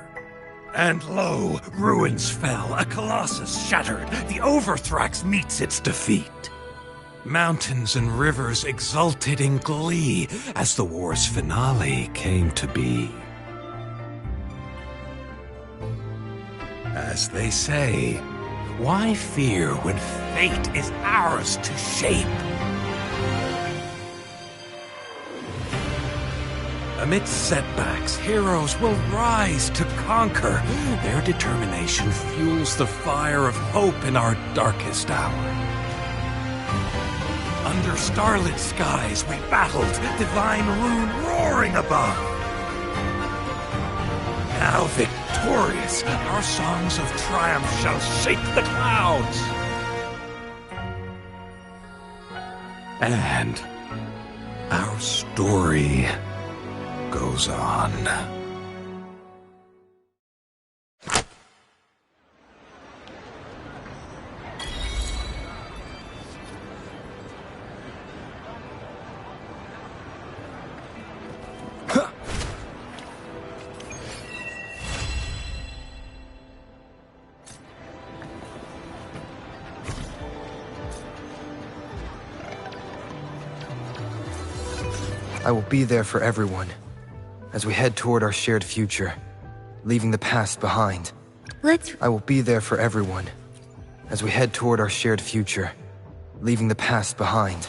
And lo, ruins fell, a colossus shattered, the Overthrax meets its defeat. Mountains and rivers exulted in glee as the war's finale came to be. As they say, why fear when fate is ours to shape? Amidst setbacks, heroes will rise to conquer. Their determination fuels the fire of hope in our darkest hour. Under starlit skies we battled, divine rune roaring above. Now victorious, our songs of triumph shall shake the clouds. And our story goes on. I will be there for everyone as we head toward our shared future, leaving the past behind. I will be there for everyone as we head toward our shared future, leaving the past behind.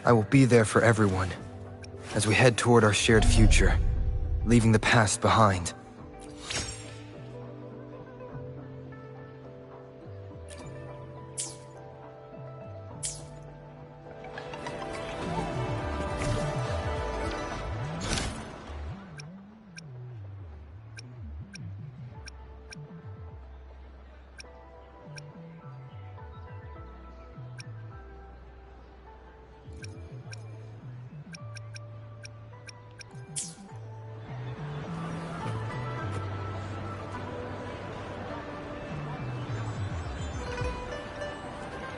I will be there for everyone as we head toward our shared future, leaving the past behind.